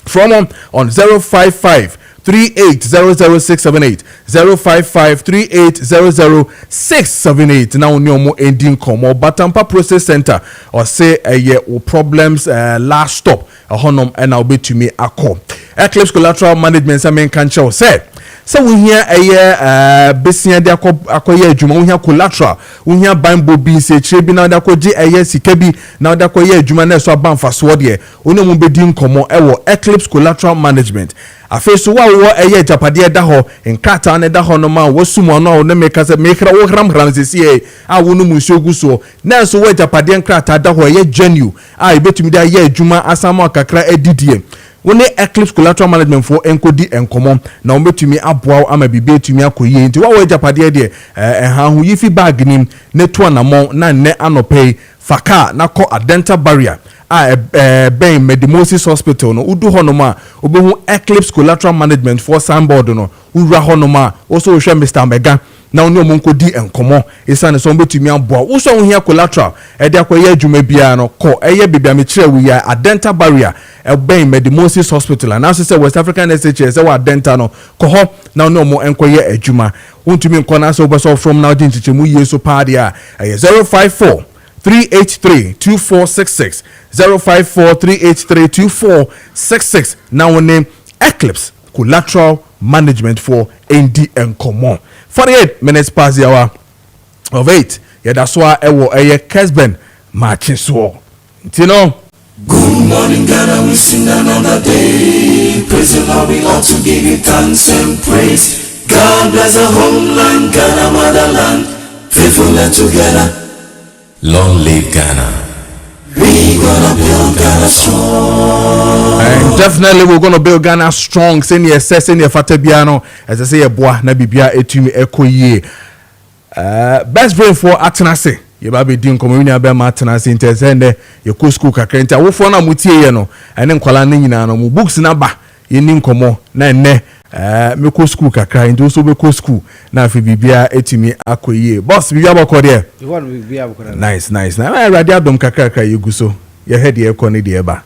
from on 055 3800 055 3800 now nyomo ending komo Obatampa Prostate Center or say problems last stop honom and I'll be to me akọ Eclipse Collateral Management say men kan show say so we hear besia de akoye adwuma we hear collateral we hear bambo bi se chire bi na da koje sika bi na da koye adwuma na so abanfa so de oni mu bedi nkomo ewo Eclipse Collateral Management afeso wa wo japade da ho nkata na da ho no ma wo sumo no na meka se mekra wo hram sisi a wo no mu nsogu so na so wo japade nkata da ho genuine ibetumi da adwuma asama kakra edidie wone Eclipse Collateral Management for enkodi enkomo na ometumi aboa ama bibe etumi akoye nti wa japade de hu yifi bag nim ne to na mo na ne anopay faka na ko dental barrier ben Medimosis Hospital no udu honoma obehu Eclipse Collateral Management for signboard no ura honoma also hwe Mr. Mega na oni omonkodi enkomo isane so betumi aboa wo so hia collateral de akoye adwuma bia no ko bibia me kire wi ya dental barrier ben Medimosis Hospital and now say West African SHS wa dental no ko ho na oni omo enkoye adwuma wontumi nkona so obeso from now dinchichemu yeso padia 054 383-2466 054-383-2466 now name Eclipse Collateral Management for ND and Common 48 minutes past the hour of 8 that's why Kessben Maakye so you know. Good morning Ghana, we sing another day, praise the Lord, we ought to give you thanks and praise. God bless our homeland, Ghana motherland, faithful and together. Long live Ghana. We gonna build Ghana strong. And definitely we're gonna build Ghana strong. Send your fatabiano as I say boy na bibia etumi ekoye. Best brain for Atenase. You baby din community be Atenase intesende ye ko school kakrenta. Wo fo na mutie ye no. Ene nkwala na nyina no mu books na ba. Ye ni nkomo na enne me ko school kakra into so be ko school na afi bibia etimi akoye boss bibia bako de you want bibia bako nice na radio adom kakra yegu so ye head ye ko ne de ba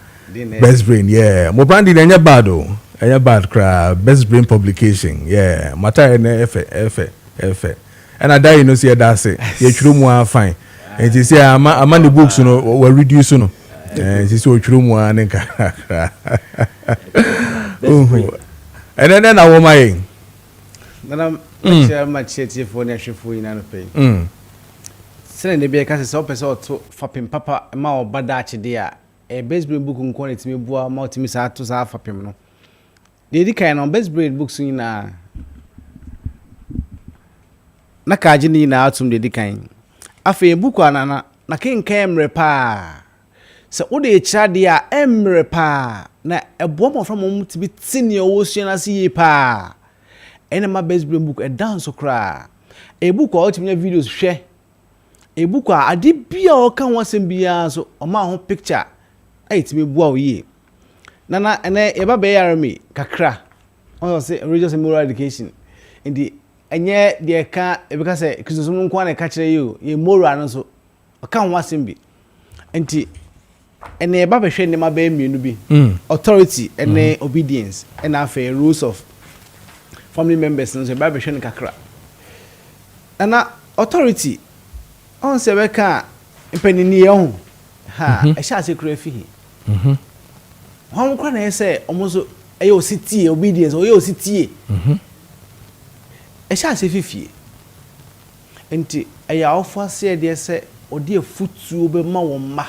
best brain yeah mo brand dey nya bad o enya bad kra best brain publication yeah mata na efe and I die no see that say ye twiro mu afan and you say ama the books no we reduce no and you say o twiro mu an nka and then I want my much for na hwefo ina no pay sene ne be ka se opese oto fapem papa ma obada ache de a best brain book nko na timi bua ma otimi sa to sa fapem no de di kan no best brain books ni na kaje ni na atum de di kan afa book anana na kenkan emre pa se wo de kira de a emre pa na ebo mo from mo tibi tini o sua na si pa ene ma best brain book dance kra book o timi videos hwe book ade bia o kan wasem bia so o ma ho picture ai timi bua o ye nana ene e ba be yare me kakra on say religious and moral education indi enye de ka e be ka say kristosom nko na ka kire you ye moral no so o kan wasem bi enti ene e ba be hwe ne ma be mienu bi authority ene obedience and afa rules of family members no so e ba be hwe ne kakra ana authority on se be ka mpanini ye ho ha e sha se kura fi hon kwa na say omoso e yo sitie obedience o yo sitie e sha se fifie enti e ya ofo se de se odi afutu be ma wo ma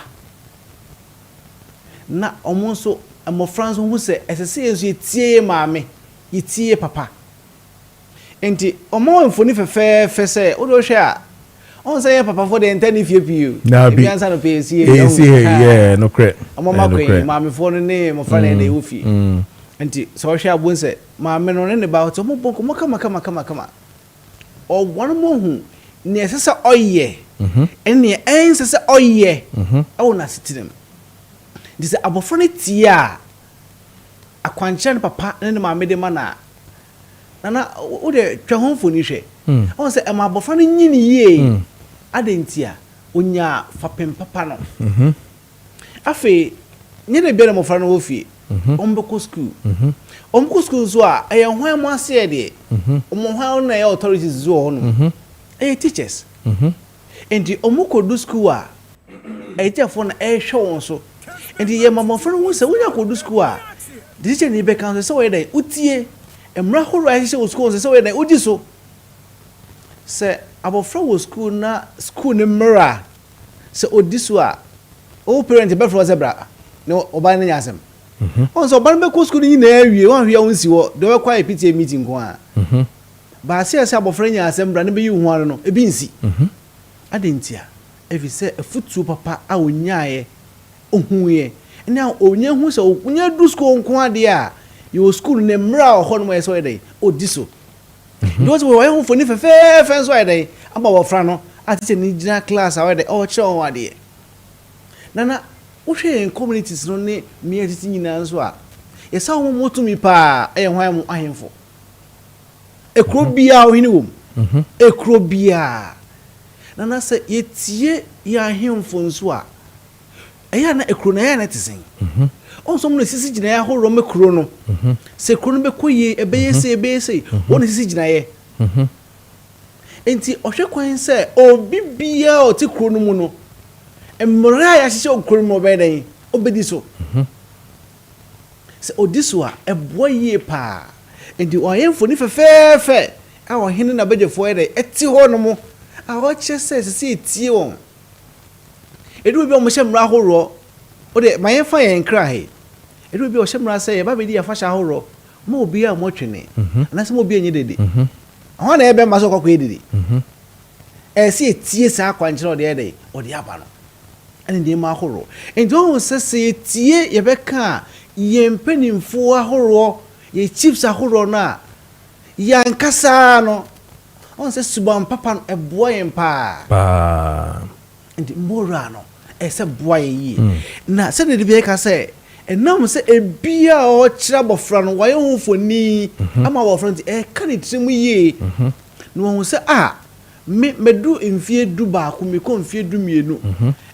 na omoso amofranso hu se esese yesu etie maame etie papa enti omo mfoni fefe se o do hwe a on say papa for the intend if you be answer no pay see yeah no credit omo makwe maame for no ne mo fa na dey ofi enti so hwe abon se maame no ne ba to mo bonko mo kama o won mo hu ne esese oye ene ensese oye o na sitinem dise abofo ne tia akwanche papa ne maame de mana nana o de twa ho mfoni hwe on say am abofo ne nyini ye adentia onya fapem papa no afi nyene bia mo fra no ofie ombeko school ombeko school zo a e hwan mo ase de hwan na authorities zo ho no teachers and omoko do school a tefo na hwe won so and ye mama fra no se wonya ko do school a teacher ni be kan so we dey utie emra horo a hye wo school so we dey udi so se abofra wo school na school ne mra se odiso a o parent be fro zebra no oba na nyasem on so ban be ko school ni na awie wan hwe won si wo de we kwa PTA meeting ko a ba se abofra nyasem bra ne be yi hu aro no e bi nsi adentia evi se afutu papa a onyae ohuye na onye hu se onye du school nko ade a yo school ne mra ho no so dey odiso those we hu foni fefe so dey aba wo fra no atete ni gina class awe dey o che on ade nana wo hwe communities no ne mi atete nyina so a yesa wo motumi pa e hwan mu ahemfo ekro bia o hini wom ekro bia nana se yetie ya ahemfo nso a eya na ekro na ya na tesen onso mo sisi gina ya horo me kro no se kro no be koye ebeyese won sisi gina ye enti ohwe kwan se obi bia o ti kro no mu no emra ya hye okro mo be den obedi so se odiso a eboye pa enti oyemfo ni fefefe a wo hene na bedefo ede eti ho no mo a wo che se sisi tie won edu bi o mo hye horo o de mayefa yen kra he edu bi o hye se ye ba be di afa hye horo mo obi a mo twene na se mo obi enye dede ho na ebe ma so kokko edede si etie sa akwankyere o de ede o de aba no ene de ma horo enti o se etie ye be ka ye mpanimfo ahoro ye chiefs ahoro na yankasa no on se suban papa no eboa yen pa enti mbora no ese boa yi na se de be ka se enam se ebia o kira bofra no waye hu foni ama bofra nti ka ne trimu yi no hu se medu mfie du ba ko me ko mfie du mienu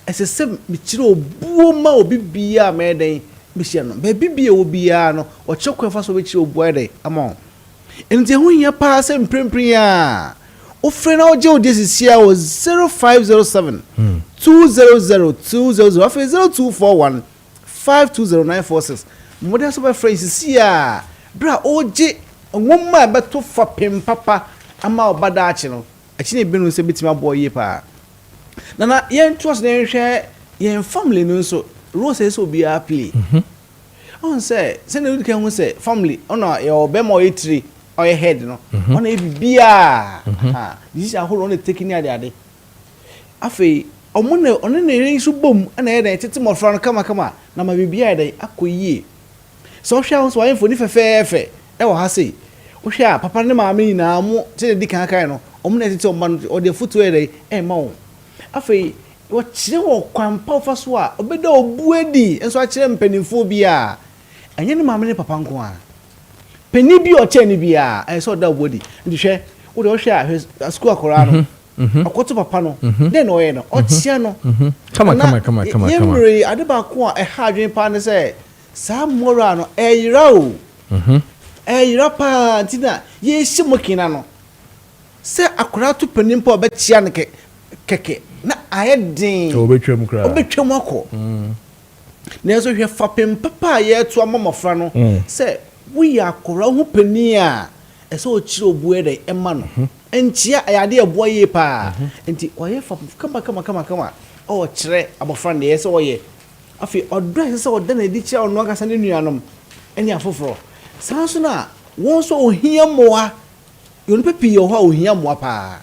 ese se me kira obuo ma obi bia ma eden me hia no ba bibia obia no o kyekwa so be kira obuo eden ama enti hu hia pa se mprempren a ofre na oje odesisia o 0507 200 afa 0241 520946 modern super friends sia bra oje nwomma beto fapem papa ama obada achi no achi ne benu se betima boye pa Nana yen trust na share yen family no so role say so be a play on say na we can say family ona your bema or etri or your head no ona e bia this is a whole on taking near ade afi omune one na yen so bom na e tete mofra no kama na ma bibia ade akoyie so hwa so yen foni fefefe e wo ha sei wo hwa papa ne maame na mo te di kan kan no omune tete o man o de foto ede e ma wo afi wo kire wo kwampa fa so a obeda obuedi enso a kire mpanimfo bia enye ne maame ne papa nko a pani bi o che ne bia e so da obuedi ndi hwe wo de wo hwe a school akora no akoto papa no den no ye no o tia no kama yemre ade ba ko a e ha adwen pa ne se sa mora no e yira o e yira pa tina ye shimokina no se akora to panimpo be tia ne keke na ayedin obetwam kra obetwam akọ na eso hwe fapem papa ye to amamofra no se we akora hu pani a eso ochire obuwe de ema no entia ayade ebo ye pa enti oye fapem kama o kire abofra ne yeso oye afi odra se oda na edi kire ono akasa ne nuanom eni afoforo sanso na won so ohia moa yonu pepi yo ho ohia moa pa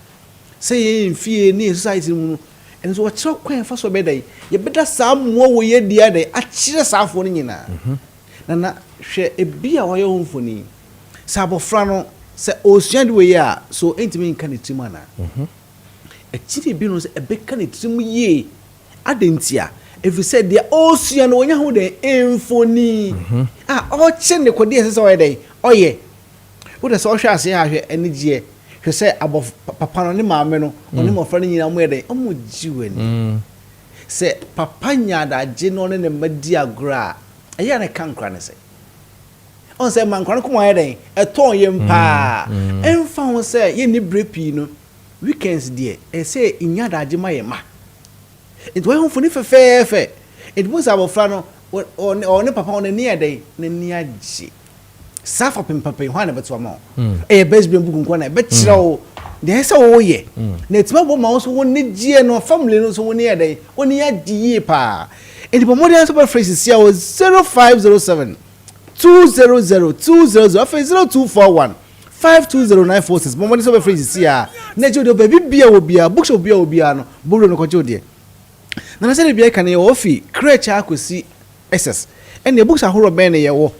say fie ni society mu and so what kwen fa so bedai ye beda sam wo ye dia dai a kire saafo ni nyina na hwe ebia wo ye honfoni sabofra no se osuade we ya so entimi nka ne timu ana e kire bi no se ebeka ne timu ye adentia if you said dia osua no wonya ho de enfoni o che ne kodi ese so we dai oye wo de so hwe ase ha hwe enigye hwe se abo papa no ne maame no oni mo fra ne nyina mo ede omo jiweni se papa nya da je no ne madi agora eya ne kankra ne se on se man kwan ko mo ede e ton ye mpa emfa ho se ye ni brepi no weekends die e se inya da je ma ye ma it we ho funi fefefe it was abo fra no on papa on ne ede ne ni agi safa pempapa ho na beto ma e best be buku nko na be kire o de se wo ye na etima bo ma so won ne gie no family no so won ne ede won ya die pa e di modern super phrases here was 0507 200 200 0241 520946 modern super phrases here na je do baby bia wo bia bookshop bia wo bia no buru no ko je de na se de bia kan ye ofi crèche akosi ss and the books ahoro ben ye wo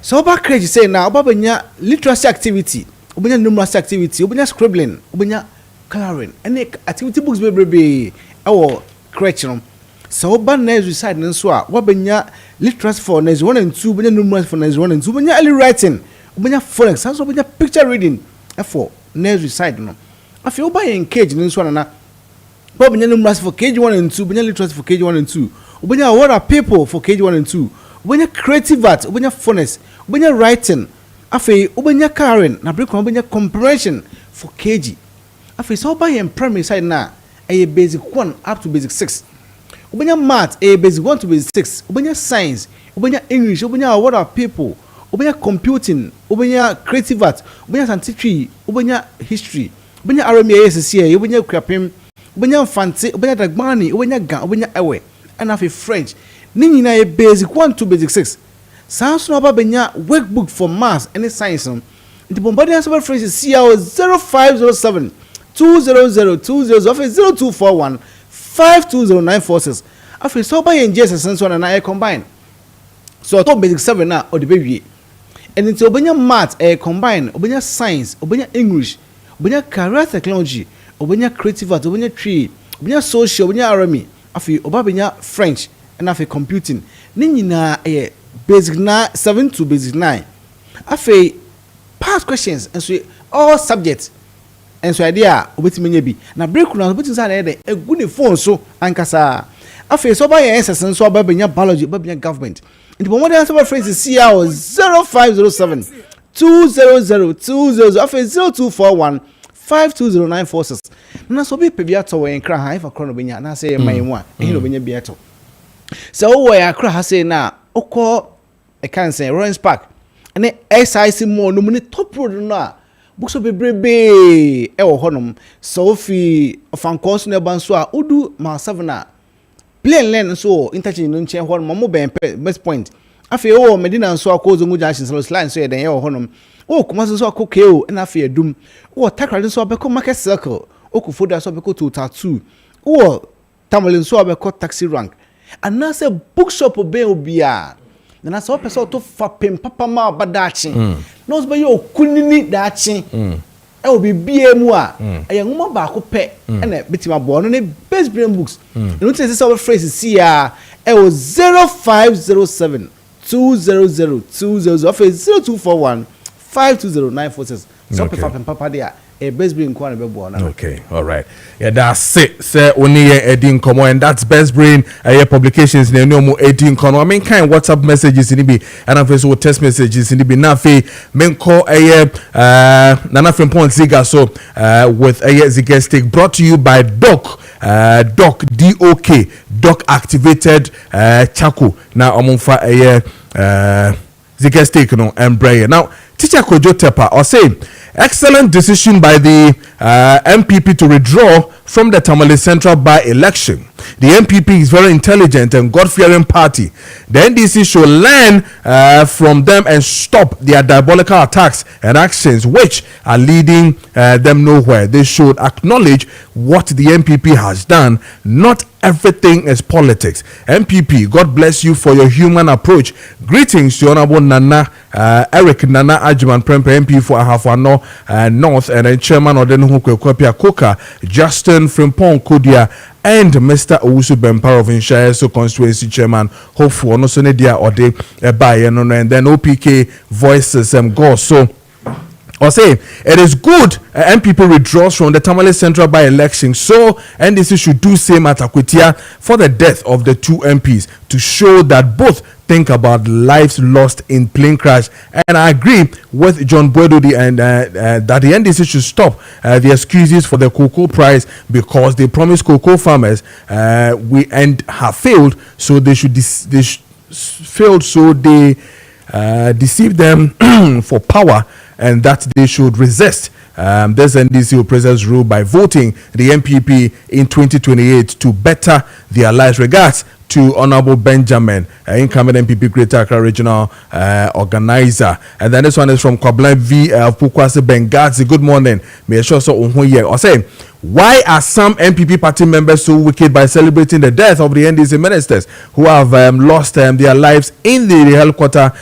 so oba crèche say na oba benya literacy activity obenya numeracy activity obenya scribbling obenya coloring any activity books bebrebe awo crèche no so oba nursery side nso a wabenya literacy for nursery 1 and 2 obenya numeracy for nursery 1 and 2 obenya early writing obenya phonics so obenya picture reading for nursery side no afi oba engage nso na obenya numeracy for KG1 and 2 obenya literacy for KG1 and 2 obenya what are people for KG1 and 2 obenya creative art obenya phonics obenya writing afi obenya coloring na break obenya comprehension for KG afi so oba yen primary side na a basic 1 up to basic 6 obenya math a basic 1 to basic 6 obenya science obenya English obenya what are people obenya computing obenya creative art obenya scientific obenya history obenya RMASCA obenya krapim obenya fancy obenya dagbani obenya gan obenya ewe and afi French ni nyina a basic 1 to basic 6 sanso oba benya workbook for maths and science the bombarding super phrases CL 0507 200 0241 520946 afi so ba yen Jesus senso na e combine so to basic 7 na o de bewie and into obenya math combine obenya science obenya English obenya career technology obenya creative art obenya trade obenya social obenya RME afi oba benya French and afi computing ni nyina basic 7 to basic 9 afi past questions and so all subjects and so idea obetime nya bi na break na obetin sa na egu ne phone so ankasa afi so ba yen sesen so ba benya biology ba benya government in the modern super phrases CL 0507 200 20 afi 0241 520946 na so be pebia to wen kra ha ifa kro no benya na say man mu a ehin no benya bia to so wo ya kra ha say na okọ e kan say Royal Park ene SIC mo no mu ni top road no a bookshop bebrebe ɛwɔ hɔnom so fi fankɔs no ɛba nso a udu ma 7 a plane lane nso interchange no nkyɛn hɔnom mo bɛn best point afei o medina nso akɔzo ngu junction so line nso yɛ den ɛwɔ hɔnom o kuma nso akɔ keo na afei adum o takra nso abɛkɔ market circle o ku foda nso abɛkɔ total 2 o tamale nso abɛkɔ taxi rank anase bookshop bɛn obia na sɛ opɛ sɛ to fa pem papa ma badachi na ɔso bɛyɛ okunini dachi ɛwɔ bibie mu a ɛyɛ nwoma baako pɛ ɛna bitima bɔ no ne best brain books no tse sɛ phrase si a ɛwɔ 0507 200 200 of 0241 520946 so pe fa papa dia a best brain ko na be bo na. Okay, all right. Yeah, that's it. Say only Eddie Nkomo, and that's best brain publications na no mo Eddie Nkomo. I mean kind WhatsApp messages in be and I face text messages in be na fe men call Nana from Point Ziga so with Ziga stick brought to you by Doc DOK Doc activated Chaco. Now omonfa Ziga stick no embrace. Now Teacher Kojo Tepa or say excellent decision by the MPP to withdraw from the Tamale Central by-election. The MPP is very intelligent and God-fearing party. The NDC should learn from them and stop their diabolical attacks and actions which are leading them nowhere. They should acknowledge what the MPP has done. Not everything is politics. MPP, God bless you for your human approach. Greetings to Honorable Nana Eric Nana Ajiman Prempe MP for Ahafano North and then Chairman Odenhuko Kwapia Koka, Justin Frimpong Kodia, and Mr. Owusu Bempar of Inshaeso Constituency Chairman. Hopefully, no sooner dia or day and then OPK voices go. So or say it is good MPP withdraws from the Tamale Central by-election, so NDC should do same at Akwetia for the death of the two MPs to show that both think about lives lost in plane crash. And I agree with John Boedo and that the NDC should stop the excuses for the cocoa price because they promised cocoa farmers and have failed, so they should failed, so they deceive them for power, and that they should resist. This NDC will present rule by voting the MPP in 2028 to better their lives. Regards to Honorable Benjamin, incoming MPP Greater Accra Regional Organizer. And then this one is from Kwablan V of Pukwase Bengazi. Good morning. May I show so or say, why are some MPP party members so wicked by celebrating the death of the NDC ministers who have lost their lives in the helicopter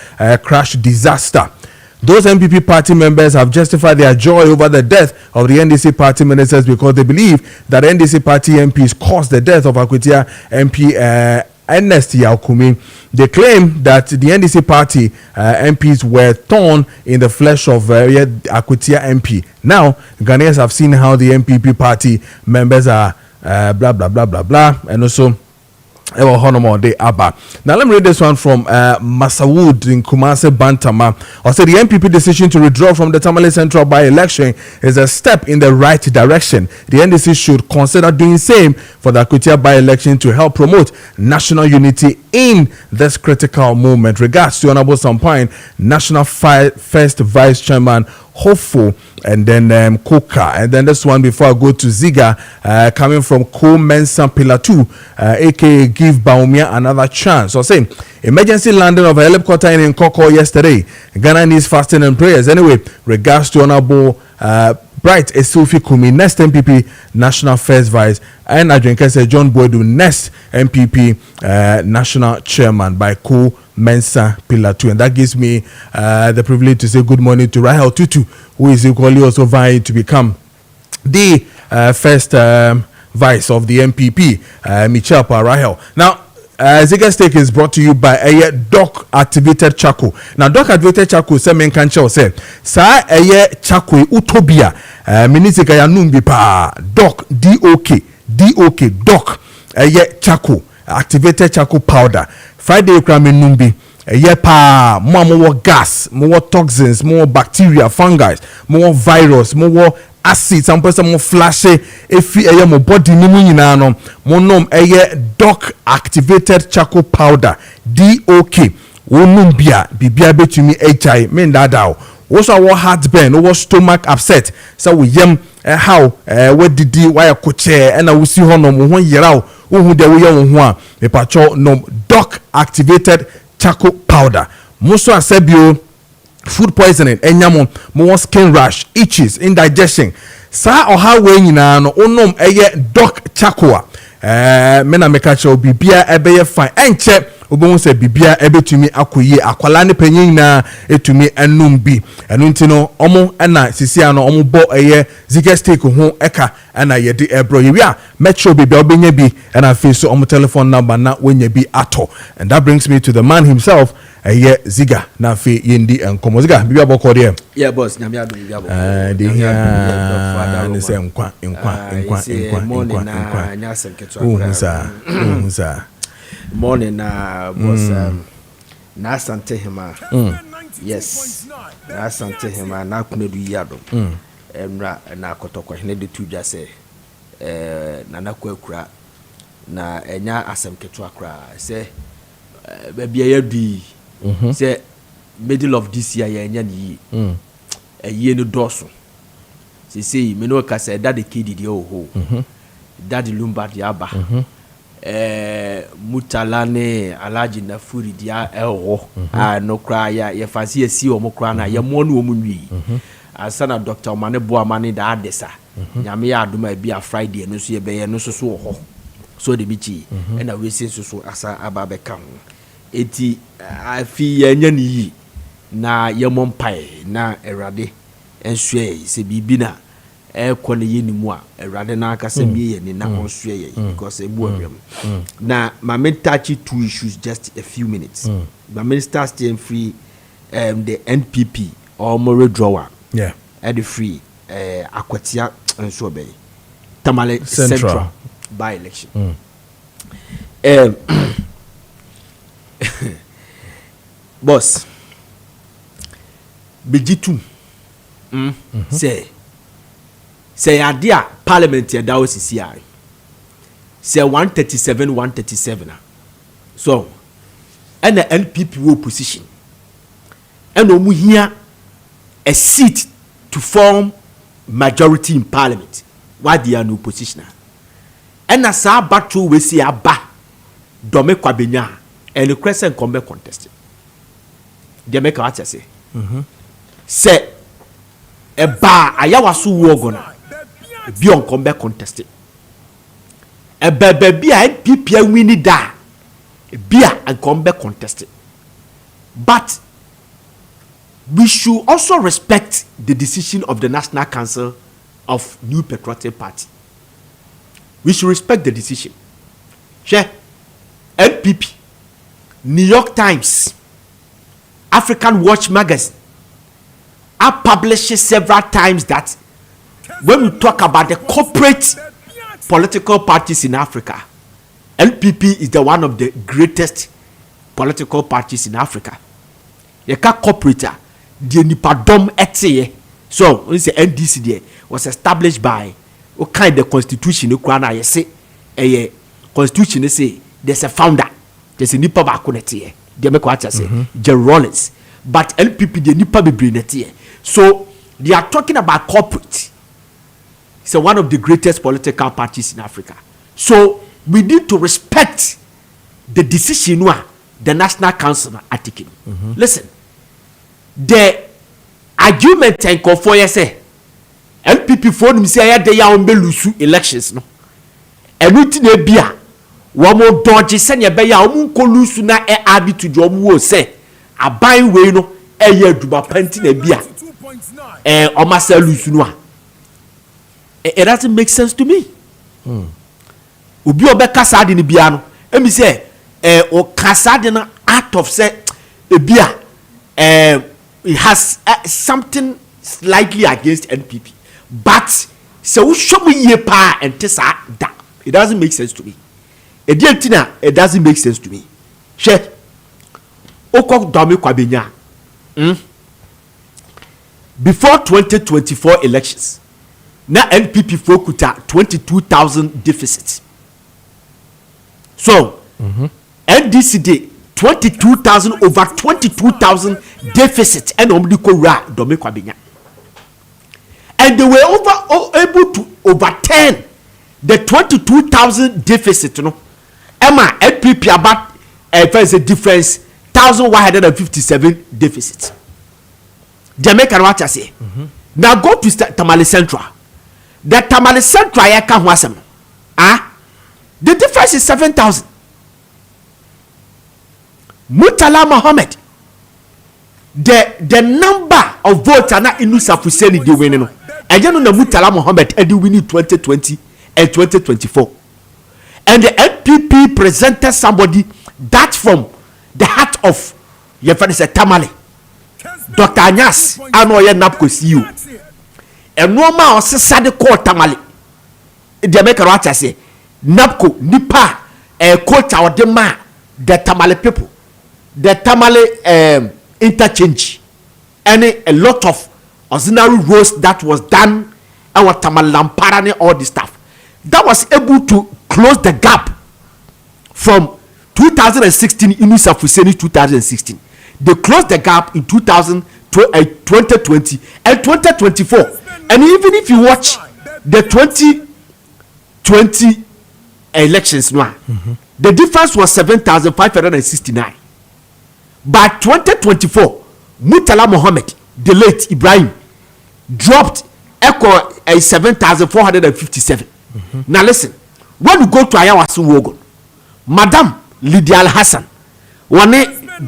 crash disaster? Those MPP party members have justified their joy over the death of the NDC party ministers because they believe that NDC party MPs caused the death of Akwetia MP Ernest Yaokumi. They claim that the NDC party MPs were torn in the flesh of Akwetia MP. Now, Ghanaians have seen how the MPP party members are blah, blah, blah, blah, blah, and also now let me read this one from Masawood in Kumase Bantama. I said the MPP decision to withdraw from the Tamale Central by-election is a step in the right direction. The NDC should consider doing the same for the Akwetia by-election to help promote national unity in this critical moment. Regards to Honorable Sampine, National First Vice Chairman Hopeful, and then Koka, and then this one before I go to Ziga, coming from Ko Mensa Pillar 2, aka Give Baumia another chance. So saying emergency landing of a helicopter in Nkoko yesterday. Ghana needs fasting and prayers. Anyway, regards to Honorable Bright Esofi Kumi, next MPP National First Vice, and Adrian John Boedu, next MPP National Chairman by Ko Mensa Pillar 2. And that gives me the privilege to say good morning to Rahel Tutu, who is equally also vying to become the first vice of the MPP, Michelle Rahel. Now, Ziga Steak is brought to you by a Doc Activated Charcoal. Now, Doc Activated Charcoal, say men can show say, sa charcoal utopia, minisika ya numbi pa Doc DOK Doc charcoal activated charcoal powder. Friday crame numbi. Pa more gas, more toxins, more bacteria, fungi, more virus, more acid, some person more flashy, if you more body no more nom Doc activated charcoal powder DOK. Wonumbia bibia betumi HI men dadao also our heartburn, our stomach upset. So we how what did why a coach and I will see honom 1 year out. Who the way a patrol no doc activated charcoal powder. Moso asebio food poisoning, enyamo, more skin rash, itches, indigestion. Sa or how way nyina no onom doc charcoal. Mena mekacho bibia ebe fine enche obon se bibia ebe tumi akoye akwala ne panyin na etumi enum bi enu ntino omo na sisia no omo bo zika steak ho eka na yede ebro ye a metro bibia obenya bi na face omo telephone number na wenya bi ato. And that brings me to the man himself Ziga na fe yendi enkomo Ziga bibia boko there. Yeah boss nyame adu bibia boko de ya ne se nkwa nyasem ketwa morning boss na asante hima yes na asante hima na kumedu yado emra na kotokwa hene de tudwa se na nakwakura na enya asem ketwa kra se bia yadi say middle of this year enya ni ye no doso say me no ka say that the KPD ho that the Lombard yaba mutalane alaji na furi dia eho no kra ya fasi esi o mo kra na ya mo no mo nwi asana Dr. Omane Boamane da adesa nyame ya aduma bia Friday no so ye be ye no so ho so de bichi na we say so asa aba ka ho eti afi enya ni na yemo mpai na erade ensue se bibi na ekone yenimu a erade na aka se miye ni na onsue ye because ebu awem na my main touch two issues just a few minutes my minister stay free the NPP or more withdrawal at the free akwatia enso be Tamale Central by election boss bejitu say adia parliament ya dawo sisi ai say 137 so and the NPP wo position and omu hia a seat to form majority in parliament why they are no position and as a battle we see aba dome kwabenya and the crescent come contested they make what say say e ba ayawaso wo gona bi on come contested e bebe bi a NPP wini da bi a come contested but we should also respect the decision of the National Council of New Patriotic Party. We should respect the decision. Share NPP, New York Times, African Watch magazine are published several times that when we talk about the corporate political parties in Africa, NPP is the one of the greatest political parties in Africa. You can't corporate the nipadom etiye. So when say NDC there was established by what kind of constitution ukwana you say a constitution say there's a founder, there's a nipa bakunetiye. They make what I say, Jerry Rollins. But NPP the nipa be brinetiye. So they are talking about corporate. It's one of the greatest political parties in Africa. So we need to respect the decision the National Council are taking. Listen, the argument and for say NPP for them say they ya on belusu elections no. Everything e bia wo mo dodge senya be ya o ko lusu na e abi to jo mo say aban we no e ya duba panti na bia o ma say lusu no a it doesn't make sense to me. Obi obeka sade ni bia no emi say o kasade na out of say e bia it has something slightly against NPP, but so show me ye pa and tesa that it doesn't make sense to me. It doesn't make sense to me. She okok dami kwabenya before 2024 elections na NPP fokuta 22,000 deficit. So NDC day 22,000 over 22,000 deficit and omdiko domekwa benya. And they were able to overturn the 22,000 deficit, you know. Emma NPP about a difference 1,157 deficit. Jamaica what I say. Now go to Tamale Central. The Tamale Central ya can wasem. The difference is 7,000. Murtala Mohammed. The number of votes are not in Nusafuseni the winning. And you know Murtala Mohammed and winning 2020 and 2024. And the NPP presented somebody that from the heart of your friend is a Tamale. Dr. Anyas, I know you're not going to see you. And no man also said the call Tamale. The American writer say, Napco, Nipa, coach our demand, the Tamale people, the Tamale interchange, and a lot of auxiliary roads that was done, our Tamale Lamparane, all this stuff. That was able to close the gap from 2016 in Nusafuseni 2016. They closed the gap in 2020 and 2024. And even if you watch the 2020 elections now, the difference was 7,569. By 2024, Murtala Mohammed, the late Ibrahim, dropped 7,457. Now listen, when you go to Ayawasu Wogon, Madam Lydia Al Hassan, one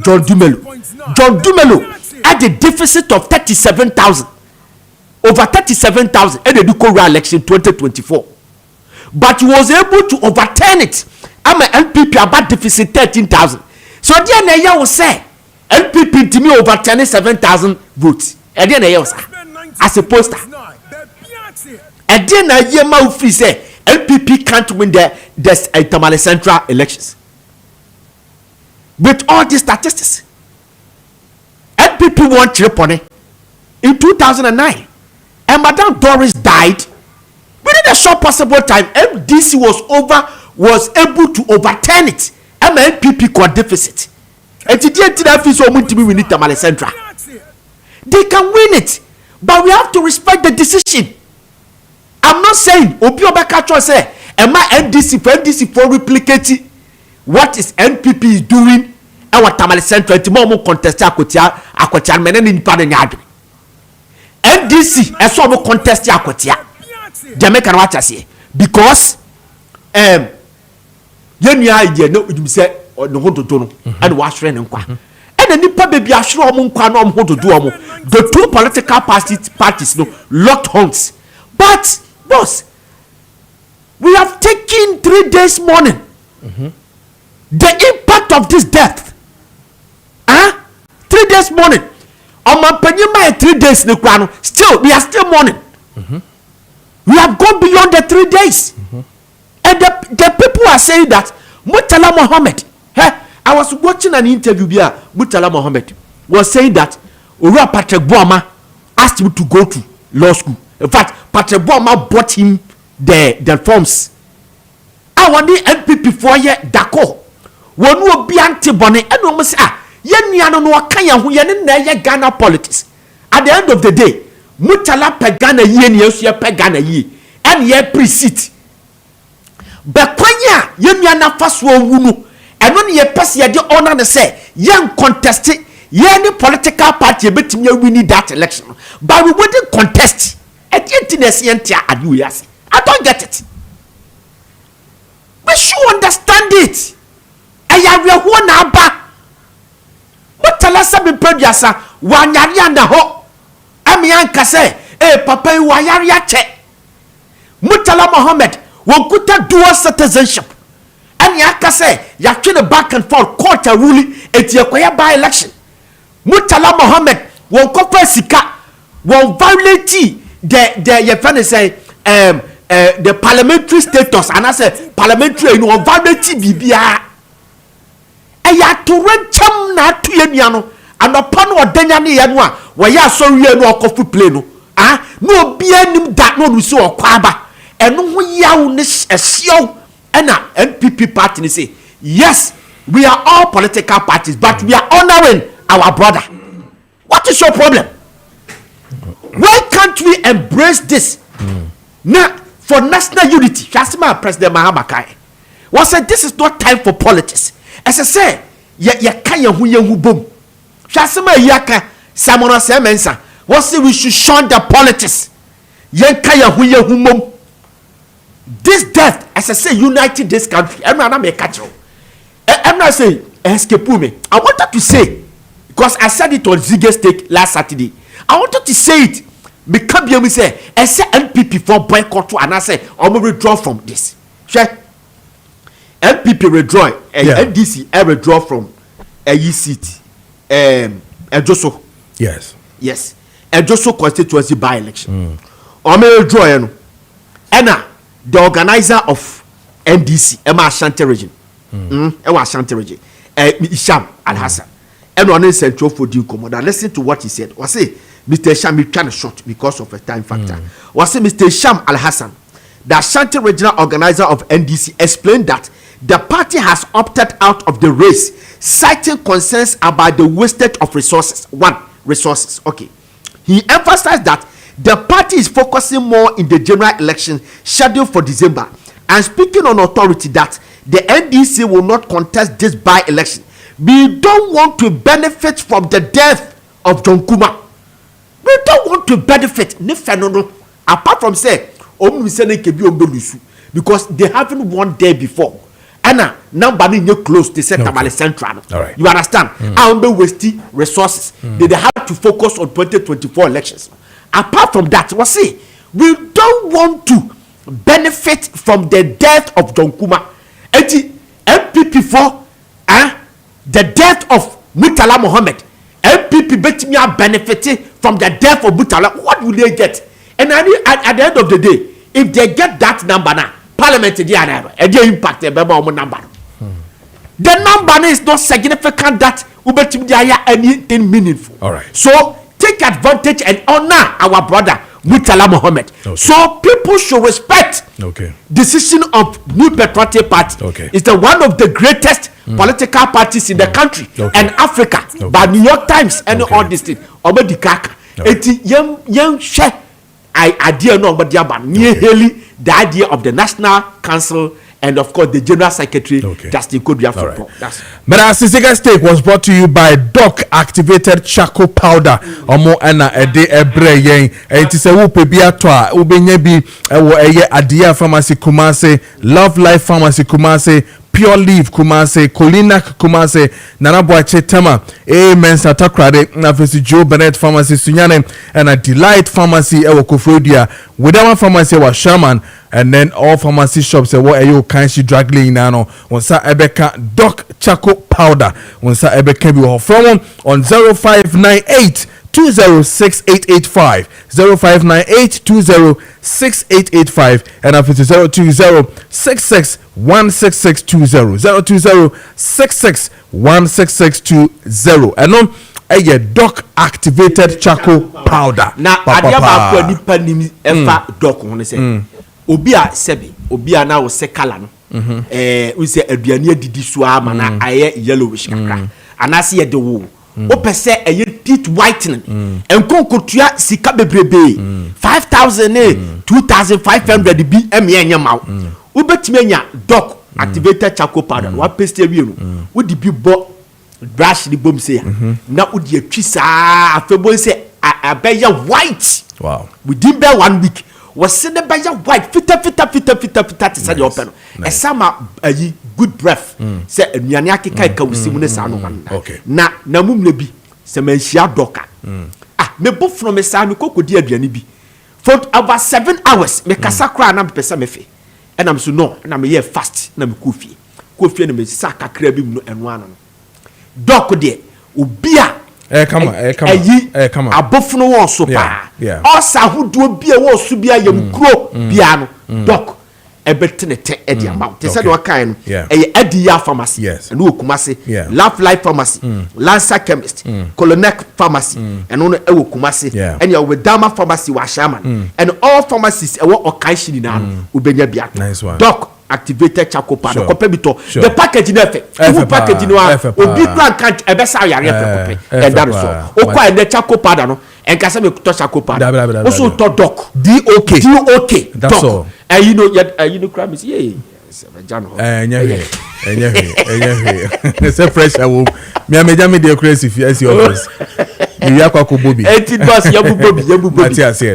John Dumelo had a deficit of 37,000, over 37,000 at the Dukora election 2024, but he was able to overturn it. I'm an NPP about deficit 13,000. So then I will say NPP to me overturning 7,000 votes. And then I was as a poster. And then I hear my office say NPP can't win the Tamale Central elections. With all these statistics, NPP won Tripoli in 2009, and Madame Doris died within a short possible time. MDC was able to overturn it. And NPP got deficit. And today, we need Tamale Central. They can win it, but we have to respect the decision. I'm not saying Opioba Kacho say, "Am I NDC for replicating what is NPP is doing?" Our Tamale Central Timomo contest Akotia menen in Padanyad. NDC as well contest Akotia. Jamaican what I say because you idea no you say no hold to do and wash friend and and the Nipa baby are sure hold to do the two political parties no locked horns. But boss, we have taken 3 days mourning. The impact of this death. 3 days mourning. On my penny 3 days still we are still mourning. We have gone beyond the 3 days. And the people are saying that Murtala Mohammed, I was watching an interview here. Murtala Mohammed was saying that Ura Patrick Boama asked him to go to law school. In fact, Patrick Boama bought him the forms. I want the NPP for ye dako. One will be anti-bonny and almost say, Ghana politics. At the end of the day, Murtala Pegana ye Pegana ye and ye pre-seat. But when ye na faswo wunu and when ye pass ye the honor to say young contested ye any political party bet me winning that election. But we wouldn't contest at the I don't get it. We should understand it. I have your one abba. But tell us something, Producer. One yarianda ho. Amianka say, Papa, Wayaria check. Murtala Mohammed will go to dual citizenship. And Yaka say, Yakin back and forth, court a ruling, it's your by election. Murtala Mohammed will copper Sika, will violate your friend say, the parliamentary status, and I say, parliamentary, you know, violate BBA. Ya to rent cham na to yemiano and upon what Danyani Yanwa, where ya sorry no coffee plano. No be any that no so or quaba, and no yawness a show and a NPP party say, yes, we are all political parties, but we are honoring our brother. What is your problem? Why can't we embrace this? Now, for national unity, Shasima President Maakye was said this is not time for politics. As I say, ya kaya hu boom. Shasima yaka Samona Semensa was say we should shun the politics. Yen kaya hu boom. This death, as I say, united this country. I'm not saying escape me. I wanted to say, because I said it on Ziggy Steak last Saturday. I wanted to say it because we say, I say NPP for boycott to, and I say, I'm going to withdraw from this. Check. NPP withdraw, NDC withdraw from a seat. Ejoso. Yes. Yes. Ejoso constituency by election. I'm going to withdraw, and the organizer of NDC, Emma Ashanti region, Ashanti region, Isham Al Hassan, and one is central for the commander. Listen to what he said. Was say, Mr. Isham, he kind of short because of a time factor. Was say, Mr. Isham Al Hassan, the Ashanti regional organizer of NDC, explained that the party has opted out of the race, citing concerns about the wastage of resources. Resources. Okay. He emphasized that the party is focusing more in the general election scheduled for December, and speaking on authority that the NDC will not contest this by-election. We don't want to benefit from the death of John Kuma. We don't want to benefit. Apart from say, because they haven't won there before. Anna, number close to set Tamale Central. Right. You understand? I will wasting resources. They have to focus on 2024 elections. Apart from that, we don't want to benefit from the death of John Kuma. MPP for the death of Murtala Mohammed. MPP betimia benefiting from the death of Murtala. What will they get? And at the end of the day, if they get that number now, Parliament they impact the number. The number is not significant that ubetimia anything meaningful. All right. So take advantage and honor our brother Murtala Mohammed. Okay. So people should respect decision of New Patriotic Party. Okay. It's one of the greatest political parties in the country and Africa. By New York Times and all this thing. Obedi kaka. Eti young share idea no but the idea of the National Council and of course the General Secretary, Justin Kodria Football. But our Ziggy Steak was brought to you by Doc Activated Charcoal Powder. Omo ena ede ebre yen. It is a wupe bi atwa. Ubenye bi ewo eye Adia Pharmacy Kumase, Love Life Pharmacy Kumase, Pure Leaf Kumase, Kolinak Kumase, Nanaboache Tema, Amen Satakrade, Nafesi Joe Bennett Pharmacy Sunyane, and a Delight Pharmacy ewo Kofrodia. With our pharmacy was Shaman. And then all pharmacy shops say what ayo kanshi drug lane nano onsa ebeka Doc Charcoal Powder onsa ebeka bi from on 0598 206885 0598 206885 and after 020 66 16620 020 66 16620 and on a Doc Activated Charcoal Powder. Now adiaba nipa nimi efa Doc won say obi a sebi obi a na wo se kala no we say aduane adidi so ama na aye yellowish kakra anase ye de wo o pese aye teeth whitening enkonkotua sika bebrebe 5000 2500 bi emye maw wo betime anya Doc Activated Charcoal Powder wa paste wi no wo di bi bo brush di bom se ya na wo di atwi saa afebo se abeya white. Wow. Within 1 week was seen by your white fita to say the open a summer a good breath say Nyaniaki Kaika with Simon San. Okay. Na mum lebi Semensia Doka. Me both from a Sami Coco dear Bianibi. For about 7 hours, me Casacra and I'm Pesamefe. And I'm so no, and I'm here fast, Nam Kufi. Kofi and me Saka Crabim and one. Doc dear, Ubia. Come on. Above no one so yeah. Also, who do be a war to be a young crow piano, Doc, a betinete Eddie amount. They said what kind, a Edia Pharmacy, and Ukumasi, Love Life Pharmacy, Lancer Chemist, Colonek Pharmacy, and only Ukumasi, and you're with Dama Pharmacy was shaman, and all pharmacies a walk or Kaishin now, Ubenya Biak. Nice one. Doc activated charcoal powder Sure. kope bito Sure. the package na effect Efe package no Efe obi plan kan ebe sa yare kope Efe and that is all o kwa the charcoal powder no enka say me to charcoal powder also to doc DOK that's all and you know crime is yeah enye say pressure wo me ameja me dey crazy if you see office you yakwa ko bobi eti boss yabu bobi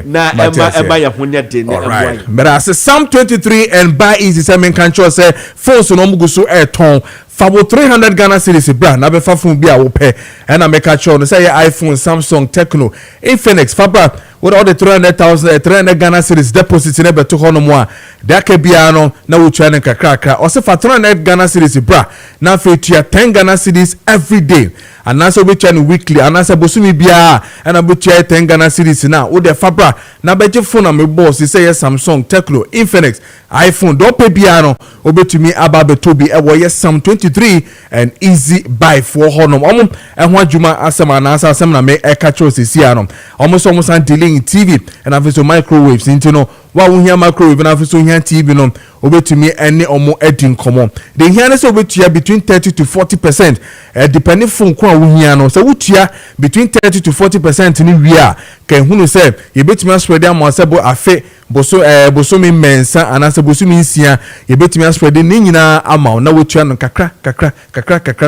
na ema ya honya de na right but I say Psalm 23 and buy easy say men kan cho say phones no mugu so ton fabo 300 Ghana cedis bra na be fa phone bi a wo pe and na make cho no say iPhone, Samsung, Tecno, Infinix fabra with all the 300 Ghana cedis deposit in be to hono mo a da ka bia no na wo twa ne kakra o say fa 300 Ghana cedis bra na fa tua 10 Ghana cedis every day and na so be twa weekly and na say bosumi bia and na be tua 10 Ghana cedis na wo de fabra na be je phone na me boss say Samsung, Tecno, Infinix, iPhone do pe bia no obetumi aba be to bi e wo yes Psalm 23 and easy buy for honom omo e ho adwuma asema na asem na me e ka cho sisi anom omo so san dealing TV and afiso microwaves into no wa wo hia microwave na afiso hia TV no obetumi ene omo edin komo the hia na so obetua between 30 to 40% depending phone ko a wo hia no so wotua between 30 to 40% ni wi a kan hunu se ye betumi spread am asebo afe boso mi mensa anase boso mi nsia ye betumi spread ni nyina ama na wotua no kakra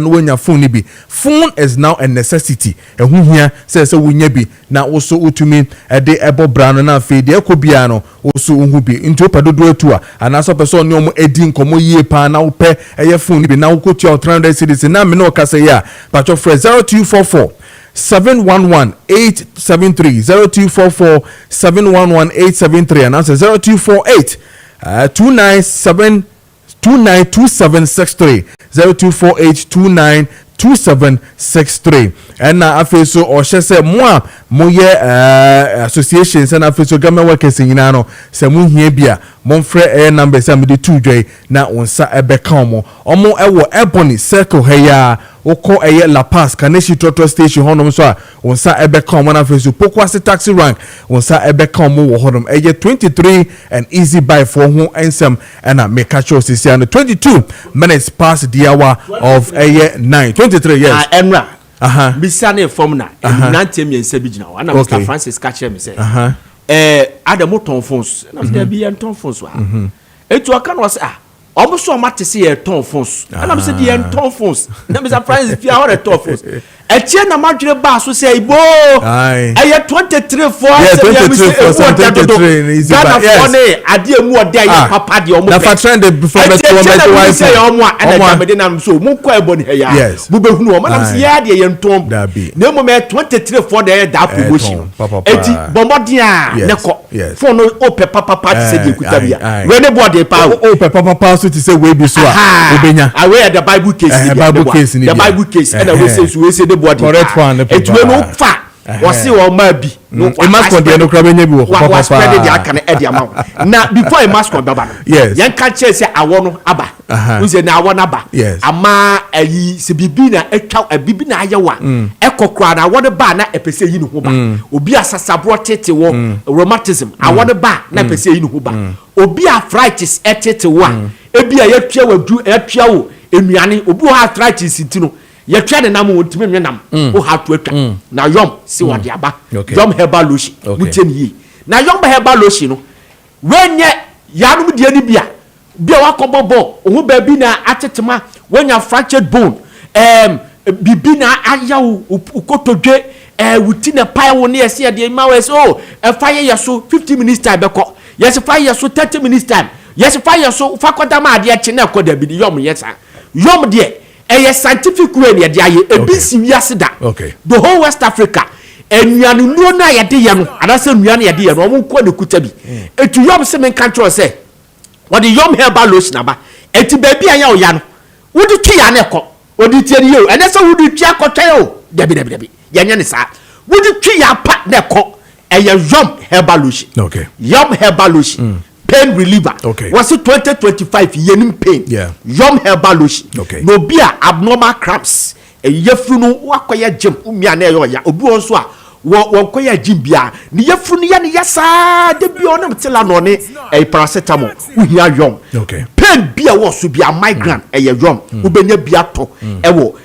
no wonya phone ni bi phone is now a necessity ehu hia se wonya bi na wo so utumi de ebo bra no na afi de ekobia no wo so hu bi nti opadodo atu a anase person ni omo edi nkomo yie pa na wo pe eye phone ni bi na wo kotua 300 cedis na me no kase ya patcho free 0244 711-873 0244-711-873 and answer 0248 292763 0248-292763 and na afeso o hye mo moye associations and afeso government workers nyina no se mo hia bia mo frɛ number se me de 2 dwai na onsa ebeka omo ewo ebony circle heya woko La Paz Kaneshi Trotro station honom so a onsa ebeka omo na afeso Pokwase taxi rank onsa ebeka omo wo honom 23 and easy buy for ho ensem and make catch sisi and 22 minutes past the hour of 9 23 yes Emra bisane form na nantem yensa bi gina wa na Mr Francis catch me say Adamu ton phones na there be ton phones wa etu aka no say omuso mate say e ton phones and am say the ton phones na Mr Francis pia how the ton phones etie na madwere ba so say ibo eye 23 for easy buy yes ade emu ode aye papa de omo na fa trend before the wife say omo and me de na so mu kwa ebo ni heya bu be hunu omo na say ya de ye ntom na emu me 23 for the da promotion eti bomodin a neko for no ope papa say de kuta bia we ne board pa ope papa so to say we bi so a obenya away the bible case the bible case and we say the board correct one etu no fa wasi o ma bi no mask de no kra benya bi wo papa spread the aka na e dia ma na before a mask baba no yan ka che say awo no aba unse na awo na aba ama ayi se bibi na etwa bibi na ayewa ekokra na awo de ba na epese yi no ho ba obi asasabro tete wo rheumatism awo de ba na epese yi no ho ba obi arthritis etete wo a ebi ayetwa wadu etwa wo enuane obi ho arthritis ntino yetwa de nam wontime nwe nam o ha to atwa na yom si wade aba yom herbal lotion muteni yi na yom herbal lotion no wenye yanum de ani bia wakobobo ohu ba bi na atetema wenya fractured bone bibi na ayawo ukotodwe wuti na pai wo ne yesi de ma we so fire yeso 50 minutes time beko yes fire yeso 30 minutes time yes fire yeso fakoda ma ade ache na koda bi yom yesa yom de scientific way ne de aye ebisi wiase da the whole West Africa enuanu nuo na ye de ye no adase nuanu ye de ye no omo ko de kuta bi etu yom se men control say what the yom herbal lotion aba eti baby anya oya no wodi twi ya na ekọ wodi tie ni yo ene se wodi twi akotwa yo debi ye nya ne sa wodi twi ya pa na ekọ eye yom herbal lotion yom herbal lotion pain reliever was it 2025 yenim pain yom herbal lotion no be abnormal cramps yefunu wakoye gym umia na yo ya obi won so a wo koya jimbia ni yefunu ya ni yasa de bi onam tela no ne paracetamol wo hia yom okay pain bia wo so bia migraine yom wo benya bia to wo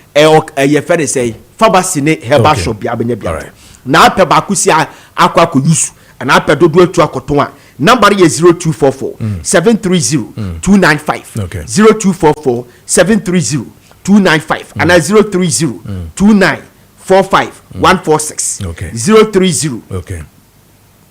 ye fere say pharmacy ne herbal shop bia benya bia to na apɛ ba kusi akwa yusu na apɛ dodo atu akoto a number is 0244 730 295 0244 730 295 and 030 29 45 146 okay 030 okay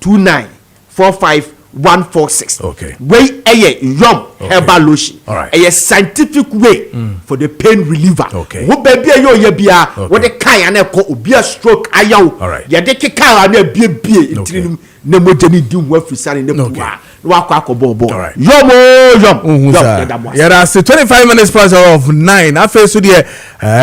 29 45 146 okay way yom herbal lotion a scientific way for the pain reliever okay wo baby ayo ye bia wo de kan na ko obi a stroke ayaw ye de keka na bie entinim na mojani di wo afisare ne bua no akwa bobo yom yara se 25 minutes past of 9 afa so de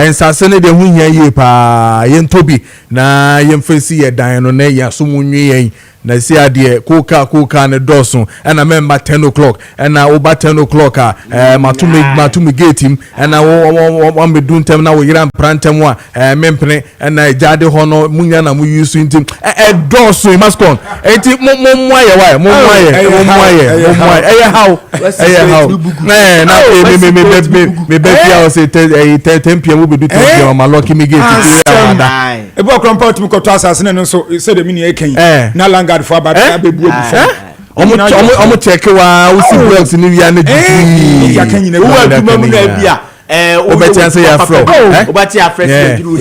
ensase ne de hunya yi pa yentobi na yemfesi ye dan no na ya so munwe yen na si ade koka ne doso na member 10 o'clock na over 10 o'clock matumi gate him na wo me dun tem na wo yira prantem a mempene na jade ho no munya na mu use ntim doso maskon enti mo aye why mo aye how na me be here say 10 pm we be do 10 pm ma lock me gate e bo krampa tumi ko to asase ne no so say de mini e kan na God for about baby omo check wa we see blogs ni wi na jiji ya kan nyina wo aduma mu na bia obeti answer ya fro obeti ya fresh juru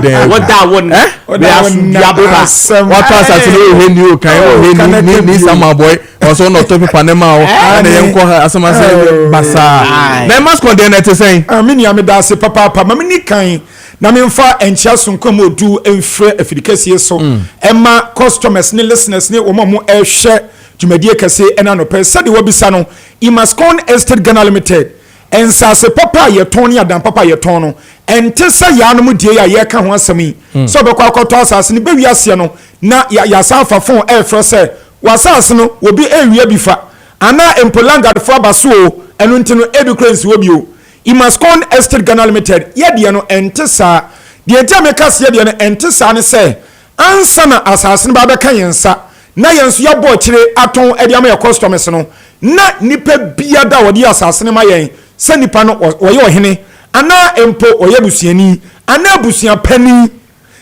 den what that one we are what pass as no he kan ni sama boy also no top paper na ma o na yen ko asama say basa na mas condemn it say me ya me da se papa ma me ni kan na me mfa enchia sonkom odu emfre afidikase so emma customers ne listeners ne wo mo ehwe dwumadie kase ena no pe sade wo bisa no Imascon Estate Ghana Limited ensase papa ye ton ya dan papa ye ton no ente sa ya no mu die ya ye ka ho asemi so be kwa akoto asase ne be wiase no na ya safa phone efre se wasase no obi ewia bifa ana empolanga fo abaso enu ntino educrance wo bio Imascon Estate Ghana Limited ye no entesa de entamekase ye no entesa ne se ansa na asase ne ba be kan yensa na yenso ya bo kire aton ediama ye customers no na nipa bia da wodi asase ne ma yen se nipa no oye ohene ana empo oye busuani ana busuan pani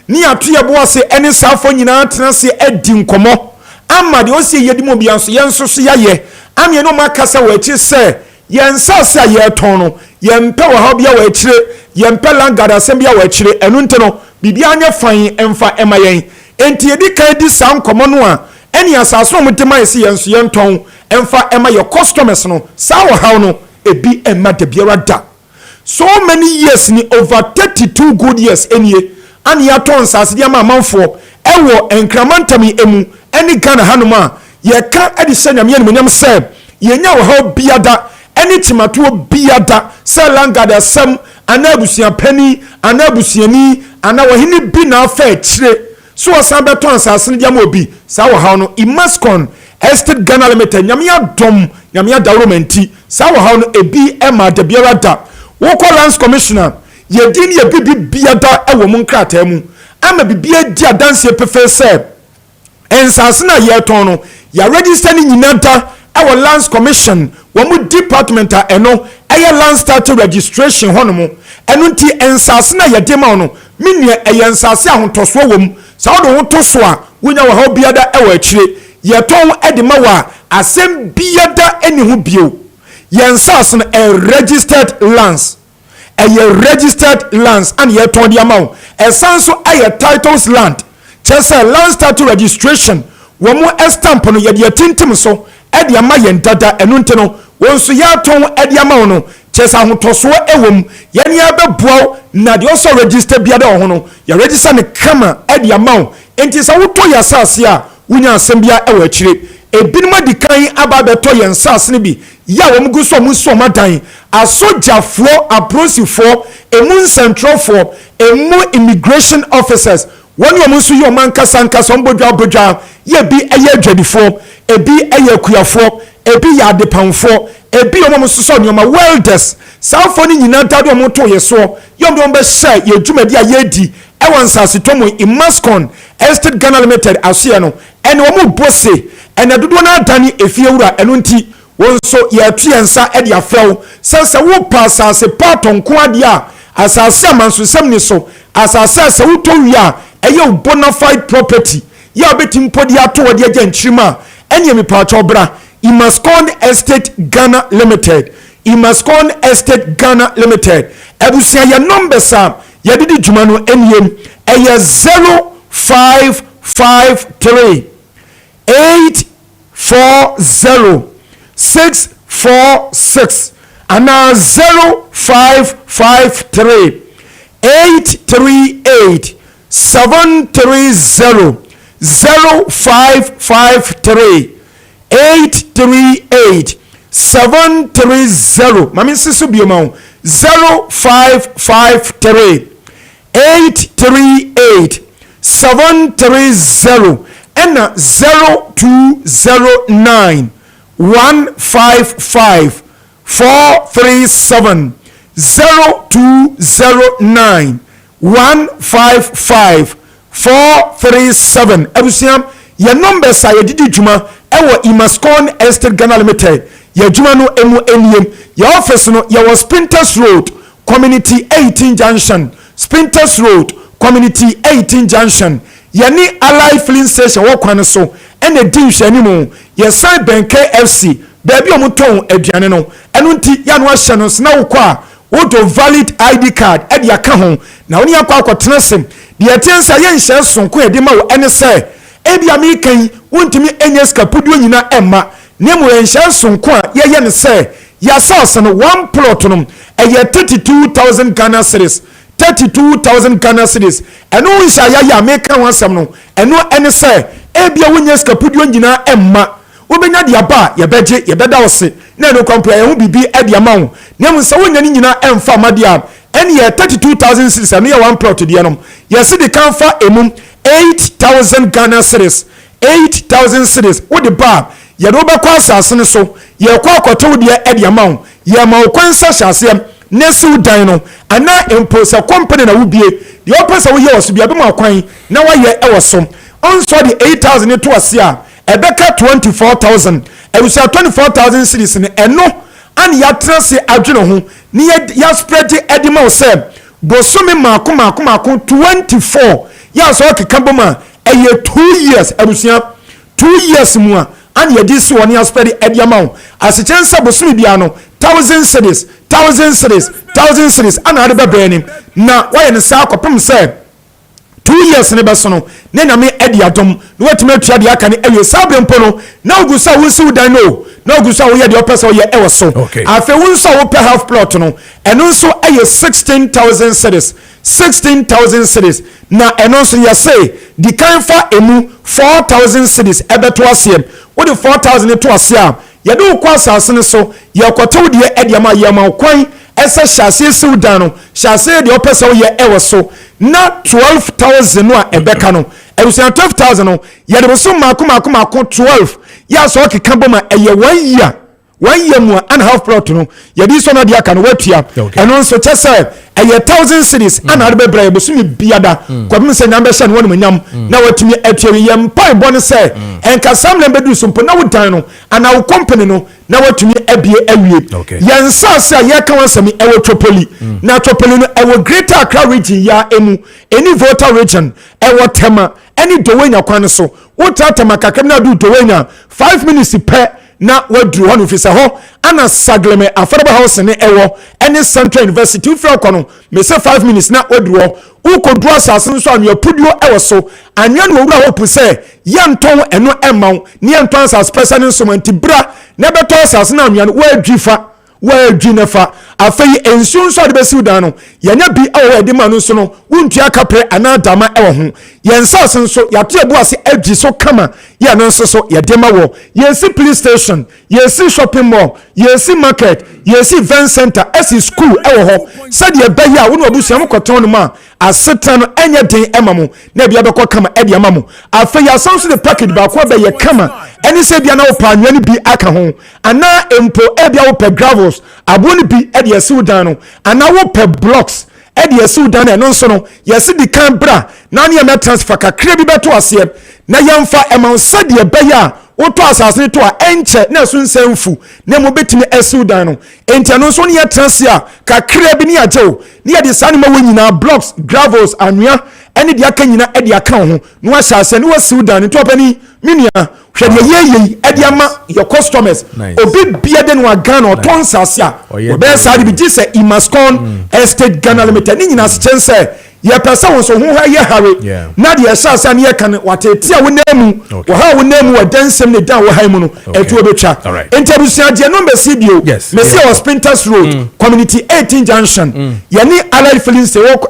ni atoye bo ase ene safo nyina tena se edi nkomo ama de osie yedimo bia so yenso so yaye amye no makasa wa chi se yensa se ye ton no yempe wa ha bia wa kire yempe langada asem bia wa kire enu nteno bibia anya fan emfa ema yen enti edi kan di sam komo no a eni asaso mutema esi yenso yenton emfa ema your customers no sawo how no ebi emma de biara da so many years ni over 32 good years enie ani aton sase dia ma manfo ewo enkramantami emu eni Ghana hanuma ye ka edi senyam ye nyam se ye nya wo how biada eni timato biada se langada sam anabusia pani anabusiani ana wahini bi na afa kire so asan beton sase dia ma obi sawo how no Imascon Estate Ghana Limited nyamia dom nyamia dawromenti sawo how no ebi ema de biara da wo call lands commissioner ye din ye bibi biada ewo mu nkrata mu ama bibia di adanse pefe se ensase na ye ton no ya register ni nyina da ewo lands commission wo mu department a eno eye land start registration honomo eno nti ensase na ye de ma no menua eye ensase ahotoso wo mu sawo do hotoso a wonya wo ha biada ewo akire ye ton edima wa asem biada eni hu bio yensas no a registered lands registered lands and ye ton di amount esanso aye titles land chese land start registration wo mu estamp no ye de tintim so e de ama yen dada enu nteno wonso ya ton e de amount no chese ahotoso ewom ye ne abeboa na de also register biada ho no ye register ne kama e de amount enti sa wo to ya sase a wunya asembia ewa akire ebinuma dikan aba beto yensas ne bi ya wo mgu so mu so madan asojafo aprosifo emu centralfo emu immigration officers woni wo nso yo mankasa ombodwa ye bi eye adwadifo ebi eye kuafo ebi ya adepanfo ebi wo mo so nyoma welders safo ni nyina dado mo to ye so yom do be sha ye dwumadi a ye di ewa nsase tomu Imascon Estate Ghana Limited asoɛ no ɛne wɔn bose ɛna dodoɔ no adane efie wura ɛno nti wɔn nso yɛatu yɛn nsa ɛde afrɛw sɛ wo pa asase pa tonko adeɛ a asase amansosɛm ni so asase a sɛ wotɔ wie a ɛyɛ bona fide property yɛ a wobɛtumi mpo de ato wɔde agya nkyirima a ɛneɛ mepaakyɛw bra Imascon Estate Ghana Limited Imascon Estate Ghana Limited abusua yɛ numbers a yɛde di dwuma no aniem ɛyɛ 0553 840 646 ana 0553 838 730 0553 838 730 mami sisu bioma 0553 838 730 and 0209 155 437 0209 155 437 abusiam your numbers are yedidi juma ewo Imascon Estate Ghana Limited your juma no emu eniem your office no your Spinters Road Community 18 Junction Spinters Road Community 18 Junction yani Ally Filling Station wo kwan so ene di nhwani mu ye sign bank KFC baby omuton aduane no eno nti ya no ahye no na wo kwa wo do valid ID card e de aka ho na woni akwa akotena sem de tensa ye nhye sonko e de ma wo ene se e bia me kan wontimi enye skapudu nyina emma ne mu nhye sonko a ye ne se ya sauce no one plot no e ye 32000 Ghana cedis 32,000 Ghana cedis eno nhya ya me kan wansam no eno ene se e bia wonye skapudu nyina emma wobenya dia ba ye beje ye beda wose na no compare ho bibi e dia ma wo ne mu nsa wonya ni nyina emfa madia ene ye 32,000 cedis eno ye one plot dia no ye se de kan fa emum 8,000 Ghana cedis 8,000 cedis wo de ba ye do be kwa asase ne so ye kwa akoto dia e dia ma wo ye ma wo kwansa hyase nesu dan no ana imposa company na wubie de opesa wo ye woso bia be ma kwan na wa ye e woso onso de 8,000 to ase a ebeka 24,000 ebusa 24,000 cedis ne eno an ya trase adwene ho ne ya spread edima o se bosome mako 24 ya so keka boma eye 2 years ebusa 2 years mu a an ya disi woni ya spread ediama o asechensa bosome bia no 1,000 cedis 1,000 cedis 1,000 cedis ana ade bebeni na waye ne sa akopem se 2 years ne besono ne na me edi adom no watime atua de aka ne ewe sabe mpo no na ogusa wo si udan no na ogusa wo ye de opesa wo ye ewo so afi wo nso wo pe half plot no eno nso eye 16,000 cedis 16,000 cedis na eno nso ye say di kan fa emu 4,000 cedis ebeto asem wo de 4,000 to asem ye de wo kwa asase ne so ye kwato de edi ama ye ma kwan ese hyase si udan no hyase de opesa wo ye ewo so na 12,000 no a ebeka no ebusia 12,000 no ye de so mako 12 ya so keka boma eye 1 year mu and half plot no ye di so na dia ka no watua eno nso chese eye 1,000 cedis ana de bebra ye bosumi biada kwabim se nyambe hye no wonu manyam na watumi atwa ye mpai bone se enka sam na bedu so mpo na wodan no ana wo company no na watumi abie awie ye nsase a ye ka wansami ewo tropoli na tropoli no ewo Greater Accra region ya emu any voter region ewo tema any dowenya kwan so wo tatama kakam na du dowenya 5 minutes per na wadru hanu fisa ho ana sagleme affordable house ne ewo any Central University ufra kono me say 5 minutes na wadru ho ukodru asase nso anyo pudio ewo so anyo no wura hope say yanton eno emaw ne yanton asase person nso manti bra na beto asase na anyo wadwifa wadwinefa afei ensu nso de besi udan no yanya bi awo edi ma no nso no wuntua kapre ana dama ewo ho yensase nso yato ebu ase adwi so kama ya no nso so yedema wo yesi police station yesi shopping mall yesi market yesi event center esi school ewo ho sade ebe ya wo no obusia mkoton no ma aseta no enye den emamu na bia bekọ kama edi amamu afei ya sanso the package ba ko be ye kama eni se bia na wo pa anwani bi aka ho ana empo e bia wo pe gravels aboni bi edi esi udan no ana wo pe blocks e de esi dan no nso no yesi di kan bra na ne me transfer kakra bi beto ase na yemfa ema sade be ya woto asase to a enche na so nsamfu na mo betimi esi dan no enti no nso ne ya transfer a kakra bi ne agyew ne ya de sane ma wonyina blocks gravels anwea ene de aka nyina e de aka ho no asase ne wasi dan to pani minia hwede yeye e de ama your customers obi bia de no aga na oton sase a obe sa de bi gise Imascon Estate Ghana Limited ni nyina se chense ye pesa won so ho ha ye hare na de asase ne ye kan wateti a wonamu wo ha wonamu wa dansem ne dan wo ha mu no etu obetwa interbusia de no mbesi bio mesi o Sprinters Road Community 18 Junction ye ni Allied Filling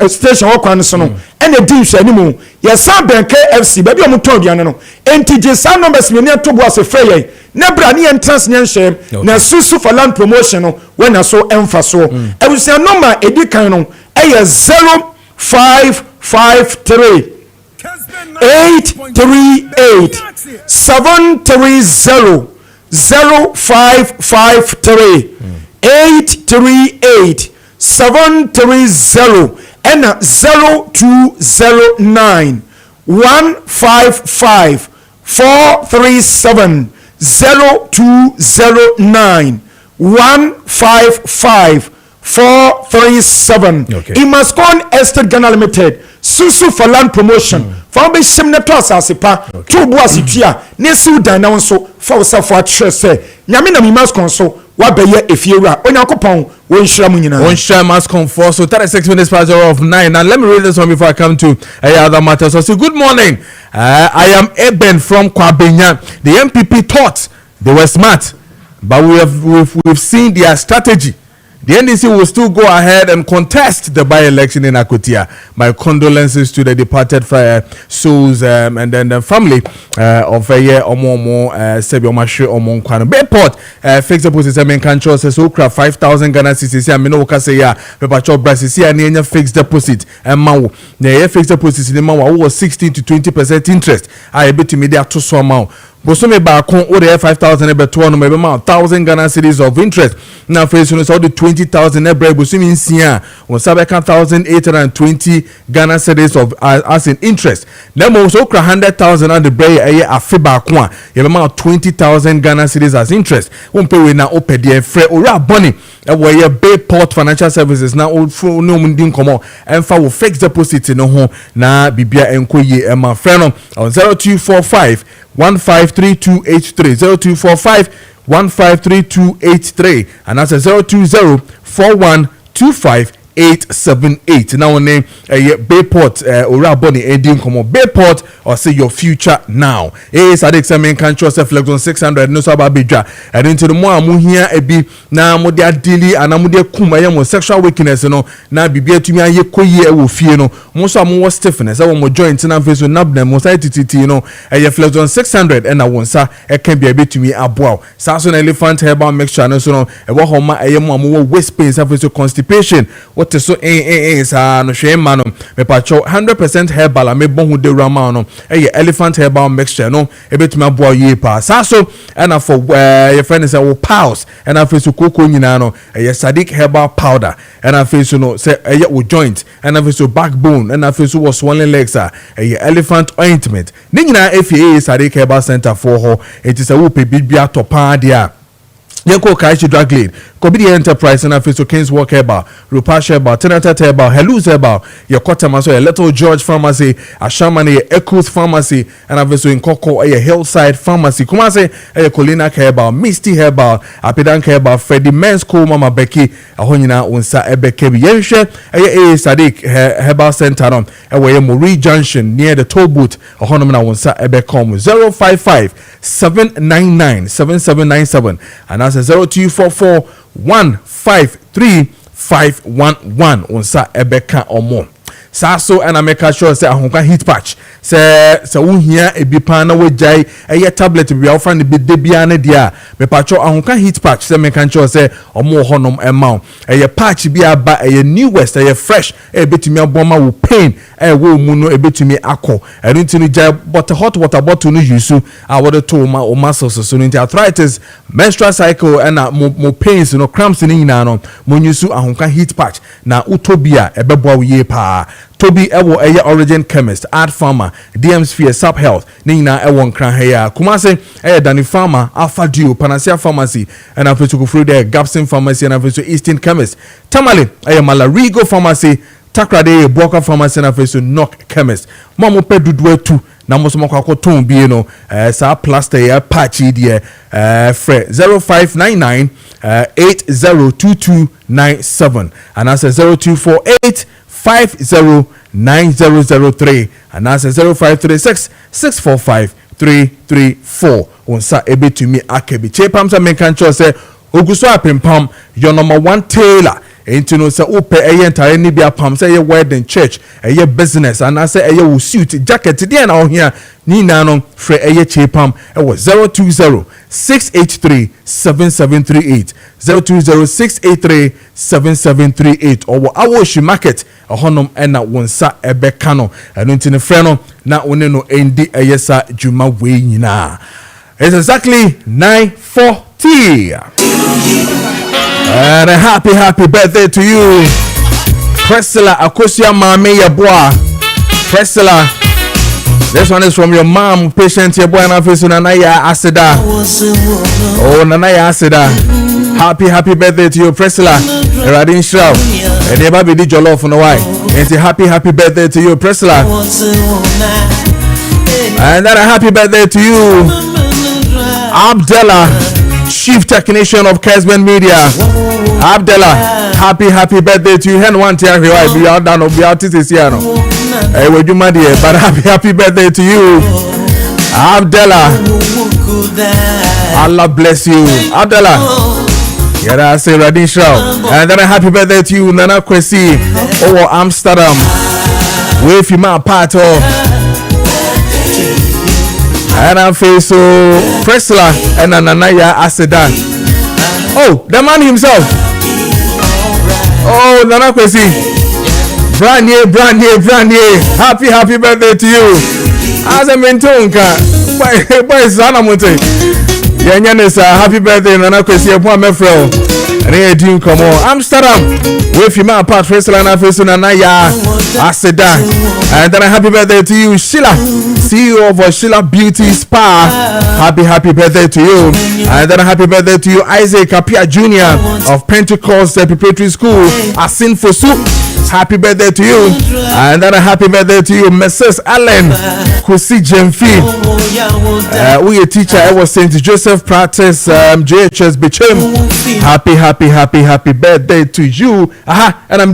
Station wo kwan so no ene di hwani mu ye san ben KFC ba bi o muton duane no enti je san numbers me ne to bo ase freye na bra ne entrance ne nhye na susu for land promotion no when na so emfa so ebusia number edikan no eye 0553 838 730 0553 838 730 and 0209 155 437 0209 155 437 Imascon Estate Ghana Limited susu for land promotion for be shimne to asasipa to bo asitua ne siw dan na nso for self atrese nyame na Imascon so wa beye efiewura onyankopon won hira mu nyina won share Imascon for so 36 minutes past of 9. Now let me read this one before I come to other matters. So good morning, I am Eben from Kwabenya. The MPP thought they were smart, but we've seen their strategy. The NDC will still go ahead and contest the by-election in Akotia. My condolences to the departed souls and then the family of Omomo Sebi Omashe Omonkwano. Bayport fixed deposit main control says Okra 5,000 Ghana cedis. I mean Okasaya Pepacho Brasisi and any fixed deposit and Mau. The fixed deposit in Mau was 16 to 20% interest. I bet to media to so amount. Bosome Bakon or 5,000 ebe 1,000 Ghana cedis of interest. Now face all the 20,000 ebe Bosumi Nsia on Sabeka 1,820 Ghana cedis of as in interest. Then also 100,000 on the break a fiba kwa. You have 20,000 Ghana cedis as interest. Won't pay na opedi free or bonnie. Where Bayport Financial Services now old for no mundin komo and for fixed deposit no home na bibia enkoye ema freno on 0245 153283 0245 153283 and that's a 020 4125 878. Now name Bayport Oraboni Edin Komo Bayport or say your future now. Sadik Samin can trust reflect on 600 no sababija and into the more amu here ebi na modia daily and amudia kumaya mo sexual weakness no na bibia tumi aye koye e wo fie no mo so amu stiffness e wo mo joint na face so nabna mo site no reflect on 600 and na wonsa e kan bia betumi aboa sa so na elephant herbal mixture no so no e wo homa e mo amu waist pain face so constipation so sa no hwema no me pacho 100% herbal me bon de rama no elephant herbal mixture no e betumi aboa ye pa sa so and for your friend say wo pals and afi so koko nyina no Sadik herbal powder and afi so no say wo joint and afi so backbone and afi so wo swollen legs elephant ointment ni nyina afi Sadik herbal center for ho it is a wo pe bibia topa dia Yeko Kaichi Drug Lead, KPD Enterprise and Office of Kings Walk Herbal, Rupash Herbal, Tenata Herbal, Helus Herbal, Yokota Maso, a Little George Pharmacy, a Shamani, Echoes Pharmacy, and Office in Coco, a Hillside Pharmacy, Kumase, a Colina Herbal, Misty Herbal, a Pedank Herbal, Freddie Men's Co, Mama Becky, a Honina, Unsa Ebeke Yenshe, a Sadik Herbal Center, a Muri Junction near the toll booth, a Honomana Unsa Ebecom 055 799 7797, and that's 0244 153 511 on sa ebeka omo Saso and I make sure say ahonka heat patch say wo hia ebi pan na wajai eye tablet bi offer ne bi de bia na dia me patcho ahonka heat patch say make sure say omo honom ema eye patch bi aba eye new west eye fresh e betimi aboma wo pain e wo mu no e betimi akọ enu ntini jai but hot water bottle no use a wo de to ma o muscles so nti arthritis menstrual cycle and mo pains no cramps ni nyina no mo use ahonka heat patch na utobia e bebo wo ye pa Toby ewo eye origin chemist art farmer DM sphere sub health nina ewo nkran heya kumase eye dani farmer alpha duo panacea pharmacy and afetu kufru de Gapson pharmacy and afetu eastern chemist tamale eye malarigo pharmacy takrade boka pharmacy and afetu knock chemist mamo pe dudu etu na mo so makwa ton bi no sa plaster ya patch die fre 0599 802297 and that's 0248 509003 and that's 0536 645 334 onsa ebetumi akebi chepam sa menkan cho say oguso apempam your number 1 tailor enti no say ope eye ntare ni bia pam say wedding church eye business and say eye wo suit jacket dey na ohia ni na no frɛ eye chepam e wo 020 683 7738 020 683 or awoshi market ahonom ena wonsa ebeka no eno ntine frɛ no na one no endi eyesa dwuma we nyina. It's exactly 9:40 and a happy birthday to you Priscilla Akosia Mame Yeboa. Priscilla, this one is from your mom, patient Yeboa na face Nanaya Aseda. Oh, Nanaya Aseda. Happy birthday to you, Priscilla. Radin Shroud. And never be did your love for no why. And say happy birthday to you, Priscilla. And then a happy birthday to you, Abdullah, Chief Technician of Kessben Media. Abdullah, happy birthday to you. Hen one tear be out down of the artist is here. Hey, would you mad here? But happy birthday to you, Abdullah. Allah bless you, Abdullah. Yeah, I say Radin Shroud. And then a happy birthday to you, Nana Kwesi. Oh, Amsterdam. With you, my part of. And I'm face so Priscilla and Nanaya Aseda. Oh, the man himself. Oh, Nana Kwesi. Brand new. Happy birthday to you. As a mentonka. By Sanamote. Yanyanesa, happy birthday, Nana Kwesi, upon my friend. And here, Dean, come on. Amsterdam. With you, my part, Priscilla and face Nanaya Aseda. And then a happy birthday to you, Sheila, CEO of Sheila Beauty Spa. Happy birthday to you. And then a happy birthday to you, Isaac Apia Jr. of Pentecost Preparatory School, Asin Fosu. Happy birthday to you. And then a happy birthday to you, Mrs. Allen Kusi Jemfi. We a teacher, I was St. Joseph Practice JHS Bichem. Happy birthday to you. And I'm